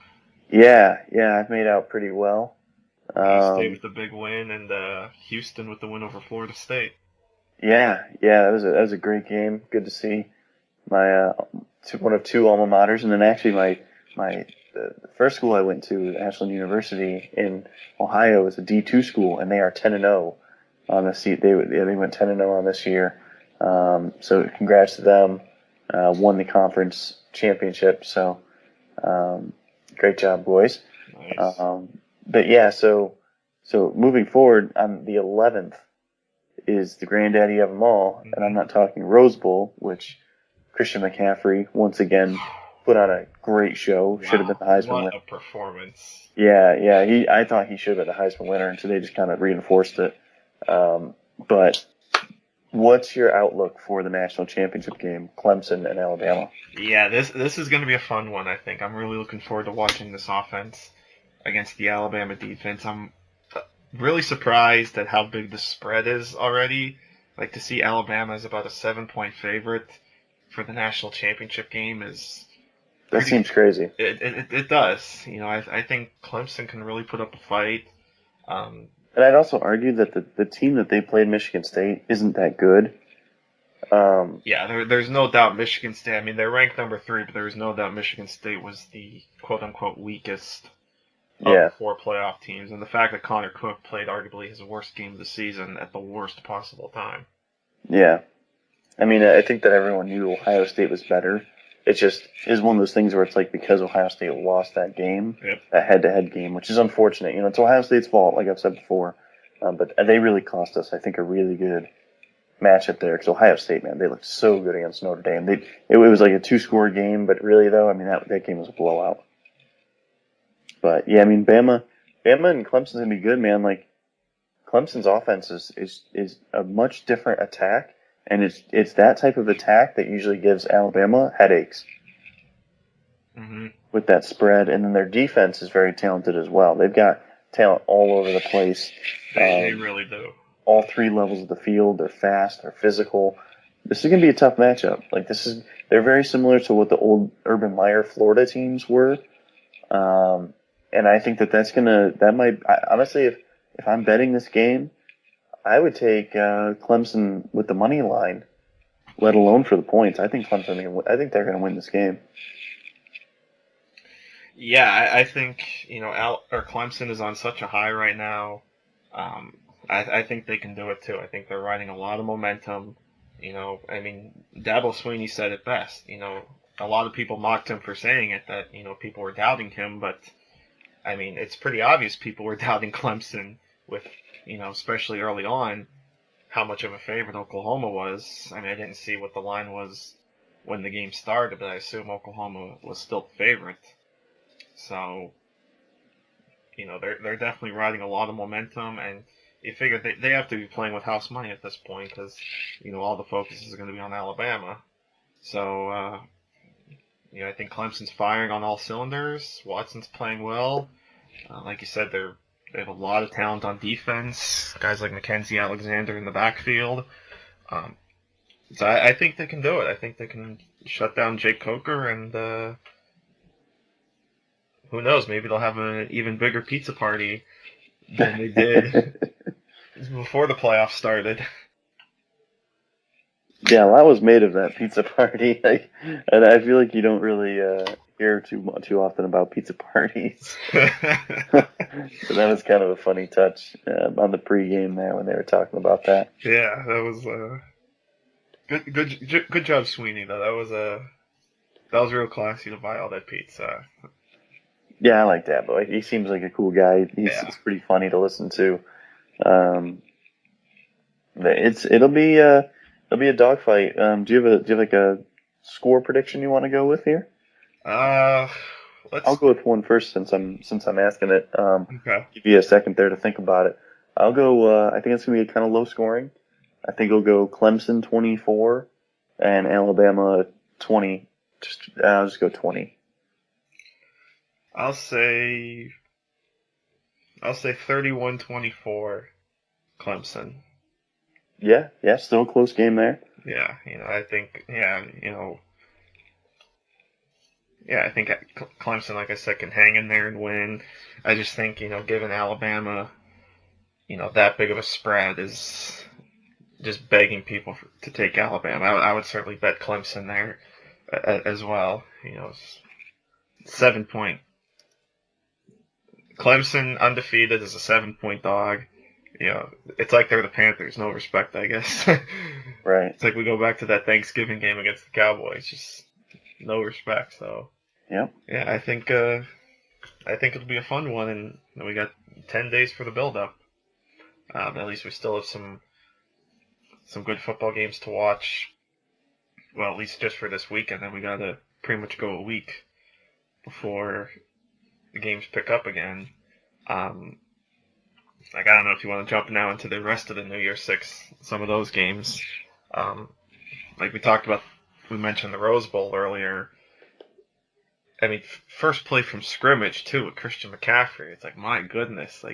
Yeah, I've made out pretty well. State with the big win, and Houston with the win over Florida State. Yeah, that was a great game. Good to see my one of 2 alma maters, and then actually the first school I went to, Ashland University in Ohio, is a D2 school, and they are 10-0 on the seat. They went 10-0 on this year. So congrats to them. Won the conference championship. So great job, boys. Nice. But yeah, so moving forward, on the 11th is the granddaddy of them all, and I'm not talking Rose Bowl, which Christian McCaffrey, once again, put on a great show. Wow, Should have been the Heisman winner. what a performance. Yeah. I thought he should have been the Heisman winner, and today just kind of reinforced it. But what's your outlook for the national championship game, Clemson and Alabama? Yeah, this is going to be a fun one, I think. I'm really looking forward to watching this offense against the Alabama defense. I'm really surprised at how big the spread is already. Like, to see Alabama as about a 7-point favorite for the national championship game is... That seems crazy. It does. You know, I think Clemson can really put up a fight. And I'd also argue that the team that they played, Michigan State, isn't that good. Yeah, there's no doubt Michigan State. I mean, they're ranked number 3, but there's no doubt Michigan State was the quote-unquote weakest of the 4 playoff teams. And the fact that Connor Cook played arguably his worst game of the season at the worst possible time. Yeah. I mean, I think that everyone knew Ohio State was better. It just is one of those things where it's like, because Ohio State lost that game, that head-to-head game, which is unfortunate. You know, it's Ohio State's fault, like I've said before. But they really cost us, I think, a really good matchup there. Because Ohio State, man, they looked so good against Notre Dame. It was like a 2-score game, but really, though, I mean, that game was a blowout. But, yeah, I mean, Bama and Clemson's going to be good, man. Like, Clemson's offense is a much different attack. And it's that type of attack that usually gives Alabama headaches with that spread. And then their defense is very talented as well. They've got talent all over the place. They really do. All 3 levels of the field. They're fast. They're physical. This is going to be a tough matchup. Like, they're very similar to what the old Urban Meyer Florida teams were. And I think honestly, if I'm betting this game, I would take Clemson with the money line, let alone for the points. I think they're going to win this game. Yeah, I think, you know, Clemson is on such a high right now. I think they can do it too. I think they're riding a lot of momentum. You know, I mean, Dabo Swinney said it best. You know, a lot of people mocked him for saying it, that, you know, people were doubting him, but I mean, it's pretty obvious people were doubting Clemson with, you know, especially early on, how much of a favorite Oklahoma was. I mean, I didn't see what the line was when the game started, but I assume Oklahoma was still the favorite. So, you know, they're definitely riding a lot of momentum, and you figure they have to be playing with house money at this point because, you know, all the focus is going to be on Alabama. So, you know, I think Clemson's firing on all cylinders. Watson's playing well. Like you said, they have a lot of talent on defense. Guys like Mackenzie Alexander in the backfield. So I think they can do it. I think they can shut down Jake Coker, and who knows? Maybe they'll have an even bigger pizza party than they did before the playoffs started. Yeah, a lot was made of that pizza party, and I feel like you don't really hear too often about pizza parties. So that was kind of a funny touch on the pregame there when they were talking about that. Yeah, that was good job, Sweeney. Though that was real classy to buy all that pizza. Yeah, I like that, but he seems like a cool guy. He's pretty funny to listen to. It'll be a dogfight. Do you have like a score prediction you want to go with here? I'll go with one first since I'm asking it. Okay. Give you a second there to think about it. I'll go. I think it's gonna be kind of low scoring. I think it'll go Clemson 24 and Alabama 20. I'll just go 20. I'll say 31-24 Clemson. Yeah, still a close game there. Yeah, you know, I think, I think Clemson, like I said, can hang in there and win. I just think, you know, given Alabama, you know, that big of a spread is just begging people to take Alabama. I would certainly bet Clemson there as well. You know, 7-point. Clemson undefeated is a 7-point dog. You know, it's like they're the Panthers. No respect, I guess. Right. It's like we go back to that Thanksgiving game against the Cowboys. Just no respect. So. Yep. Yeah, I think it'll be a fun one, and we got 10 days for the build-up. At least we still have some good football games to watch. well, at least just for this weekend. Then we got to pretty much go a week before the games pick up again. Like, I don't know if you want to jump now into the rest of the New Year's Six, some of those games. Like we mentioned the Rose Bowl earlier. I mean, first play from scrimmage, too, with Christian McCaffrey. It's like, my goodness,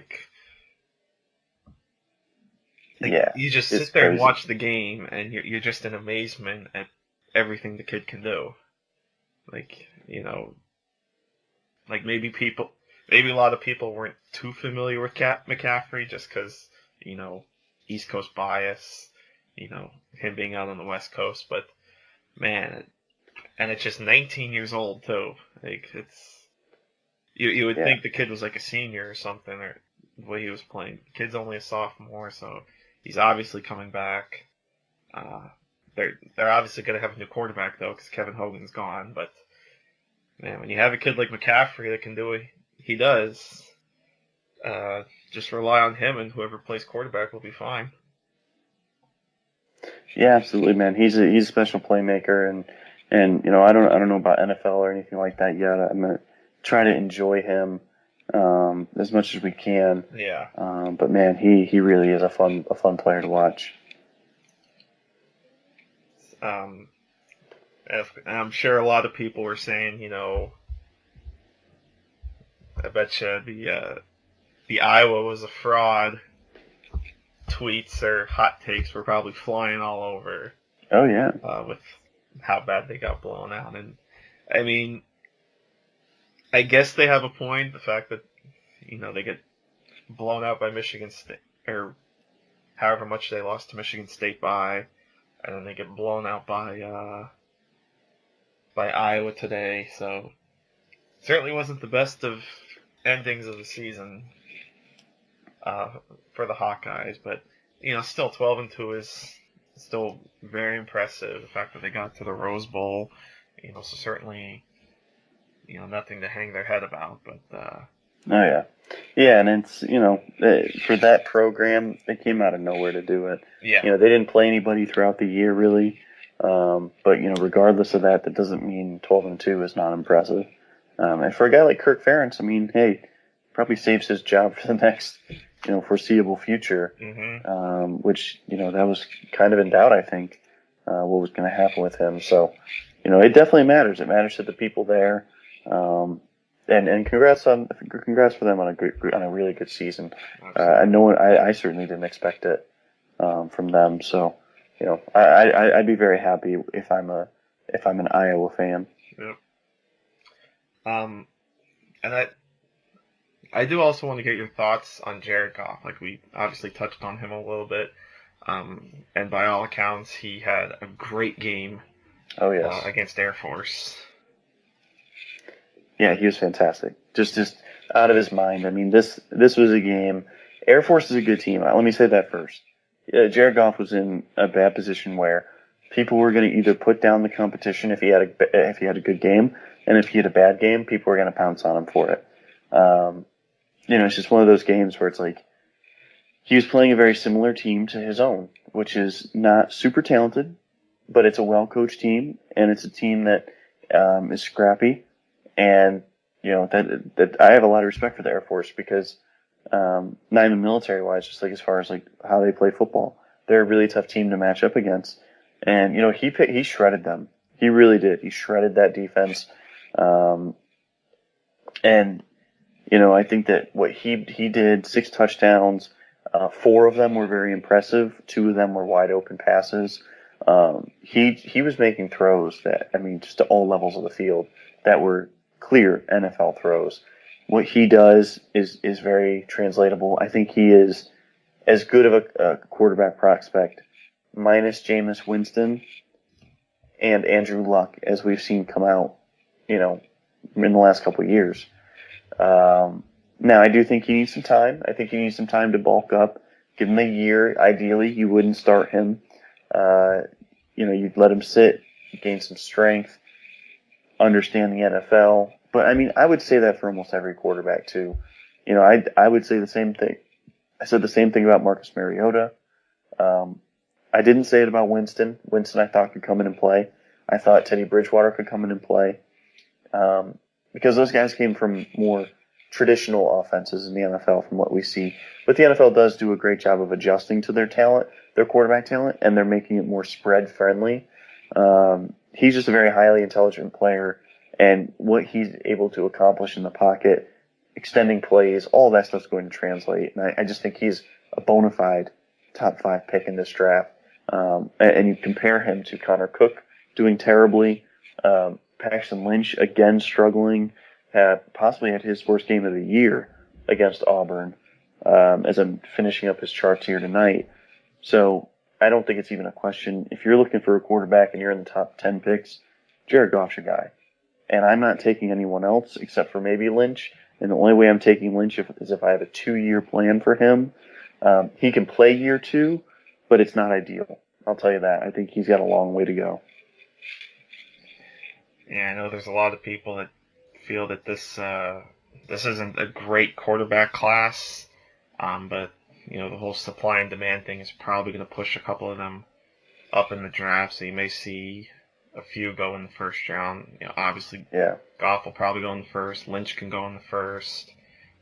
yeah, you just it's sit there and crazy. watch the game, and you're just in amazement at everything the kid can do. Like, like maybe a lot of people weren't too familiar with McCaffrey just because, East Coast bias, him being out on the West Coast. But, man, and it's just 19 years old, too. Like, you would think the kid was like a senior or something, or the way he was playing. The kid's only a sophomore, so he's obviously coming back. They're obviously going to have a new quarterback, though, because Kevin Hogan's gone. But, man, when you have a kid like McCaffrey that can do what he does, just rely on him, and whoever plays quarterback will be fine. Yeah, absolutely, man. He's a special playmaker, and I don't know about NFL or anything like that yet. I'm gonna try to enjoy him as much as we can. Yeah. But man, he really is a fun player to watch. And I'm sure a lot of people were saying, I bet you the Iowa was a fraud tweets or hot takes were probably flying all over. Oh yeah. With how bad they got blown out, and I mean, I guess they have a point. The fact that they get blown out by Michigan State, or however much they lost to Michigan State by, and then they get blown out by Iowa today. So certainly wasn't the best of endings of the season for the Hawkeyes, but still 12-2 is still very impressive. The fact that they got to the Rose Bowl, so certainly nothing to hang their head about. But oh yeah, and it's for that program, they came out of nowhere to do it. Yeah, they didn't play anybody throughout the year really, but regardless of that, that doesn't mean 12-2 is not impressive. And for a guy like Kirk Ferentz, I mean, hey, probably saves his job for the next foreseeable future. Mm-hmm. Which that was kind of in doubt, I think, what was going to happen with him. So it definitely matters. It matters to the people there. And congrats for them on a really good season. I certainly didn't expect it from them. So I'd be very happy if I'm an Iowa fan. Yep. And I do also want to get your thoughts on Jared Goff. Like, we obviously touched on him a little bit, and by all accounts, he had a great game. Oh yes. Against Air Force. Yeah, he was fantastic. Just out of his mind. I mean, this was a game. Air Force is a good team. Let me say that first. Jared Goff was in a bad position where people were going to either put down the competition if he had a good game, and if he had a bad game, people were going to pounce on him for it. It's just one of those games where it's like he was playing a very similar team to his own, which is not super talented, but it's a well-coached team, and it's a team that is scrappy. And that I have a lot of respect for the Air Force because not even military-wise, just like as far as like how they play football, they're a really tough team to match up against. And he shredded them. He really did. He shredded that defense. And I think that what he did, 6 touchdowns, 4 of them were very impressive. 2 of them were wide open passes. He was making throws that, I mean, just to all levels of the field that were clear NFL throws. What he does is very translatable. I think he is as good of a quarterback prospect, minus Jameis Winston and Andrew Luck, as we've seen come out, in the last couple of years. Now, I do think he needs some time. I think he needs some time to bulk up. Give him a year. Ideally, you wouldn't start him. You'd let him sit, gain some strength, understand the NFL. But, I mean, I would say that for almost every quarterback, too. I would say the same thing. I said the same thing about Marcus Mariota. I didn't say it about Winston. Winston, I thought, could come in and play. I thought Teddy Bridgewater could come in and play, because those guys came from more traditional offenses in the NFL from what we see. But the NFL does do a great job of adjusting to their talent, their quarterback talent, and they're making it more spread friendly. He's just a very highly intelligent player, and what he's able to accomplish in the pocket, extending plays, all that stuff's going to translate. And I just think he's a bona fide top 5 pick in this draft. And you compare him to Connor Cook doing terribly, Paxton Lynch again struggling, possibly had his worst game of the year against Auburn, as I'm finishing up his charts here tonight. So I don't think it's even a question. If you're looking for a quarterback and you're in the top 10 picks, Jared Goff's your guy. And I'm not taking anyone else except for maybe Lynch. And the only way I'm taking Lynch is if I have a 2-year plan for him. He can play year 2, but it's not ideal. I'll tell you that. I think he's got a long way to go. Yeah, I know there's a lot of people that feel that this isn't a great quarterback class, but the whole supply and demand thing is probably going to push a couple of them up in the draft. So you may see a few go in the first round. Obviously, Goff will probably go in the first. Lynch can go in the first.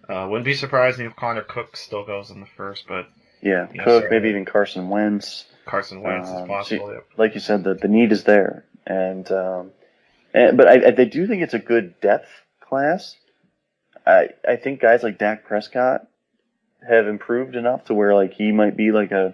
Wouldn't be surprising if Connor Cook still goes in the first, but Cook, maybe even Carson Wentz. Carson Wentz is possible. So, like you said, the need is there, but I do think it's a good depth class. I think guys like Dak Prescott have improved enough to where he might be a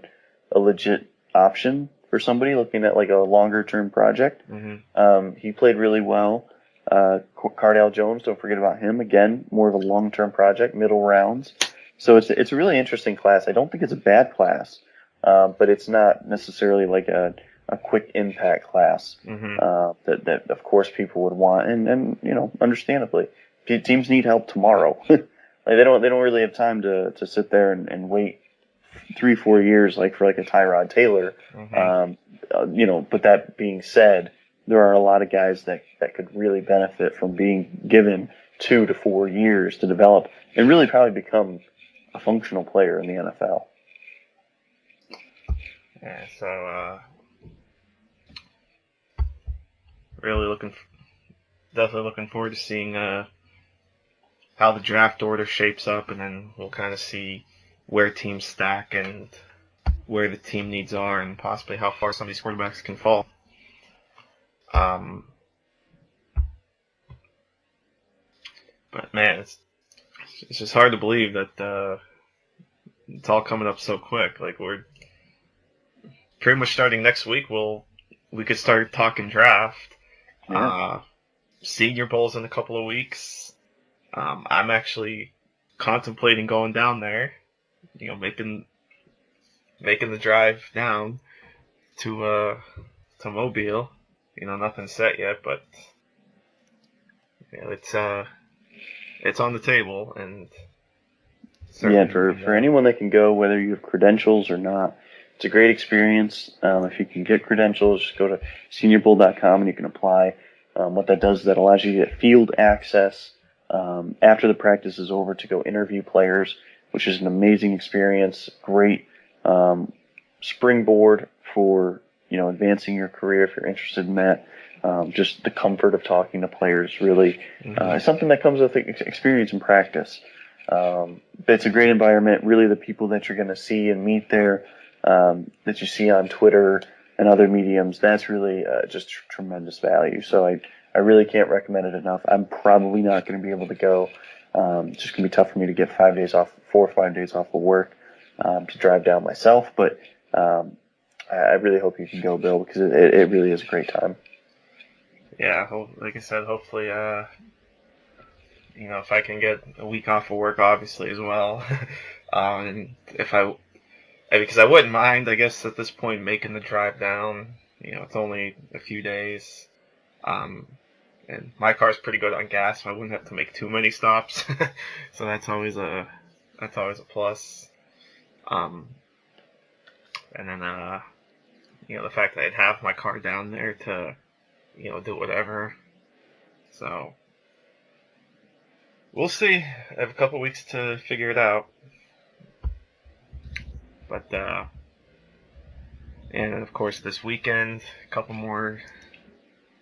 legit option for somebody looking at a longer term project. Mm-hmm. He played really well. Cardale Jones, don't forget about him. Again, more of a long term project, middle rounds. So it's a really interesting class. I don't think it's a bad class, but it's not necessarily a quick impact class. Mm-hmm. That of course people would want, and understandably, teams need help tomorrow. They don't really have time to sit there and wait 3-4 years for a Tyrod Taylor. Mm-hmm. But that being said, there are a lot of guys that could really benefit from being given 2 to 4 years to develop and really probably become a functional player in the NFL. Yeah, so really definitely looking forward to seeing how the draft order shapes up, and then we'll kind of see where teams stack and where the team needs are, and possibly how far some of these quarterbacks can fall. But man, it's just hard to believe that it's all coming up so quick. We're pretty much starting next week. We could start talking draft. Yeah. Senior Bowl's in a couple of weeks. I'm actually contemplating going down there. Making the drive down to Mobile. Nothing's set yet, but it's on the table, and for anyone that can go, whether you have credentials or not, it's a great experience. If you can get credentials, just go to seniorbowl.com and you can apply. What that does is that allows you to get field access after the practice is over to go interview players, which is an amazing experience. Great springboard for advancing your career if you're interested in that. Just the comfort of talking to players really is something that comes with experience and practice. But it's a great environment. Really, the people that you're going to see and meet there, that you see on Twitter and other mediums, that's really just tremendous value. So I really can't recommend it enough. I'm probably not going to be able to go. It's just going to be tough for me to get 4 or 5 days off of work to drive down myself. But I really hope you can go, Bill, because it really is a great time. Yeah, like I said, hopefully, if I can get a week off of work, obviously, as well. And because I wouldn't mind, I guess, at this point, making the drive down. It's only a few days. And my car's pretty good on gas, so I wouldn't have to make too many stops. So that's always a plus. And then, the fact that I'd have my car down there to, do whatever. So we'll see. I have a couple weeks to figure it out. But, and of course this weekend, a couple more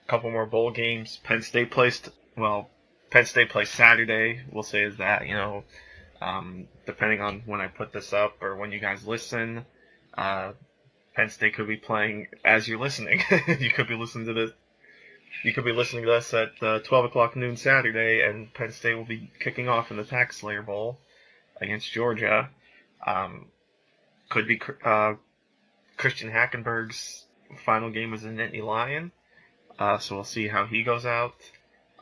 couple more bowl games. Penn State plays Saturday. We'll say is that, depending on when I put this up or when you guys listen, Penn State could be playing as you're listening. You could be listening to this. You could be listening to us at 12 o'clock noon Saturday, and Penn State will be kicking off in the Tax Slayer Bowl against Georgia. Could be Christian Hackenberg's final game as a Nittany Lion, so we'll see how he goes out.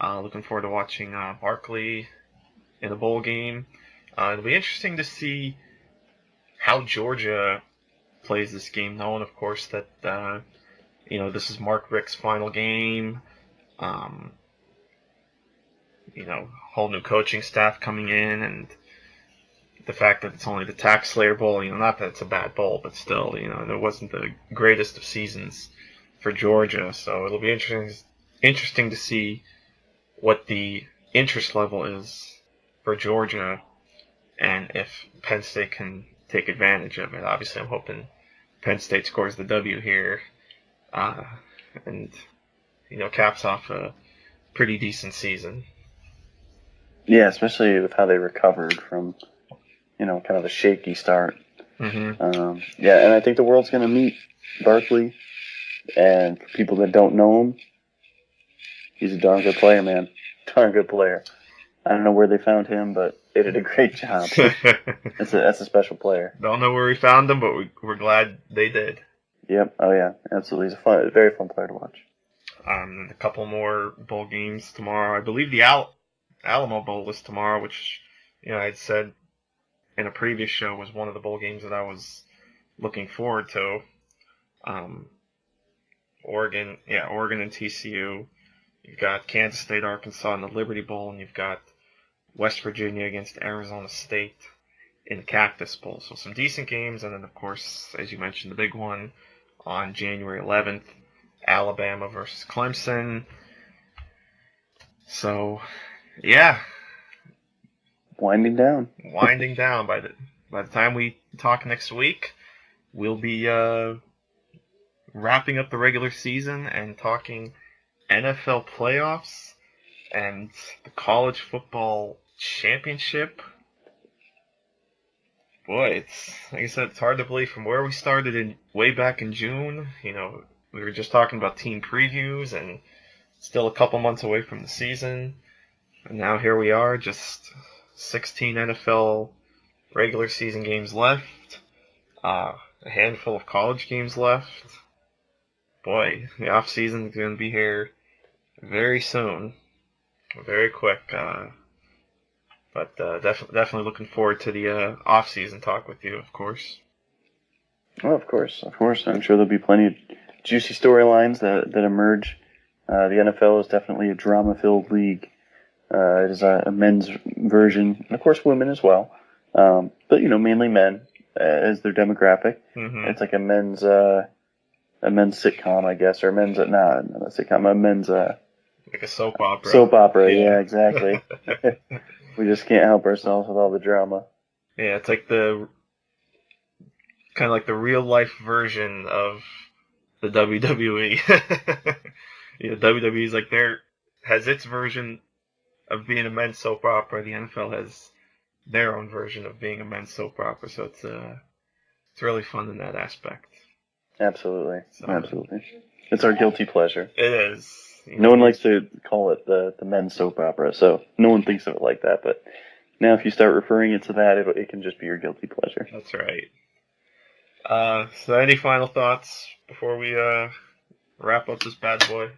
Looking forward to watching Barkley in a bowl game. It'll be interesting to see how Georgia plays this game, knowing, of course, that this is Mark Richt's final game. Whole new coaching staff coming in, and the fact that it's only the Tax Slayer Bowl, not that it's a bad bowl, but still, it wasn't the greatest of seasons for Georgia. So it'll be interesting to see what the interest level is for Georgia, and if Penn State can take advantage of it. Obviously, I'm hoping Penn State scores the W here, and caps off a pretty decent season. Yeah, especially with how they recovered from, kind of a shaky start. Mm-hmm. And I think the world's going to meet Barkley, and for people that don't know him, he's a darn good player, man. Darn good player. I don't know where they found him, but they did a great job. That's a special player. Don't know where we found him, but we're glad they did. Yep. Oh yeah, absolutely. He's a very fun player to watch. A couple more bowl games tomorrow. I believe the Alamo Bowl is tomorrow, which I'd said in a previous show was one of the bowl games that I was looking forward to. Oregon and TCU. You've got Kansas State, Arkansas in the Liberty Bowl, and you've got West Virginia against Arizona State in the Cactus Bowl. So some decent games, and then, of course, as you mentioned, the big one on January 11th, Alabama versus Clemson. So, yeah. Winding down. By the time we talk next week, we'll be wrapping up the regular season and talking NFL playoffs and the college football championship. Boy, it's like I said, it's hard to believe from where we started way back in June. We were just talking about team previews and still a couple months away from the season. And now here we are, just 16 NFL regular season games left, a handful of college games left. Boy, the off season is going to be here very soon, very quick. But definitely looking forward to the off season talk with you, of course. Well, of course. I'm sure there'll be plenty of juicy storylines that emerge. The NFL is definitely a drama-filled league. It is a men's version, and of course women as well. But mainly men as their demographic. Mm-hmm. It's like a men's sitcom, I guess, or not a sitcom, a men's like a soap opera. Soap opera, yeah exactly. We just can't help ourselves with all the drama. Yeah, it's like the kind of like the real life version of the WWE. WWE's like has its version of being a men's soap opera. The NFL has their own version of being a men's soap opera. So it's really fun in that aspect. Absolutely. Absolutely. It's our guilty pleasure. It is. No one likes to call it the men's soap opera, so no one thinks of it like that. But now if you start referring it to that, it can just be your guilty pleasure. That's right. So any final thoughts before we wrap up this bad boy?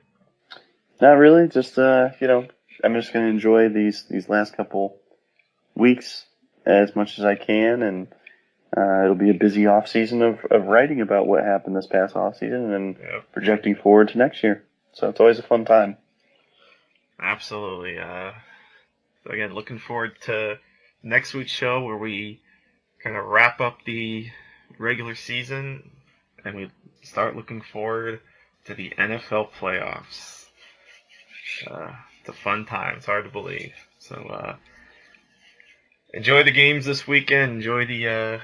Not really. Just, I'm just going to enjoy these last couple weeks as much as I can, and it'll be a busy off season of writing about what happened this past off season and projecting forward to next year. So it's always a fun time. Absolutely. So again, looking forward to next week's show where we kind of wrap up the regular season and we start looking forward to the NFL playoffs. It's a fun time. It's hard to believe. So enjoy the games this weekend. Enjoy the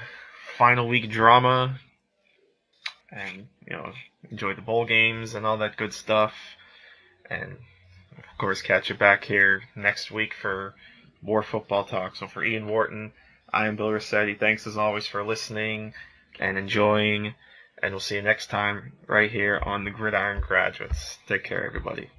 final week drama. And, enjoy the bowl games and all that good stuff. And, of course, catch you back here next week for more football talk. So for Ian Wharton, I am Bill Rossetti. Thanks, as always, for listening and enjoying. And we'll see you next time right here on the Gridiron Graduates. Take care, everybody.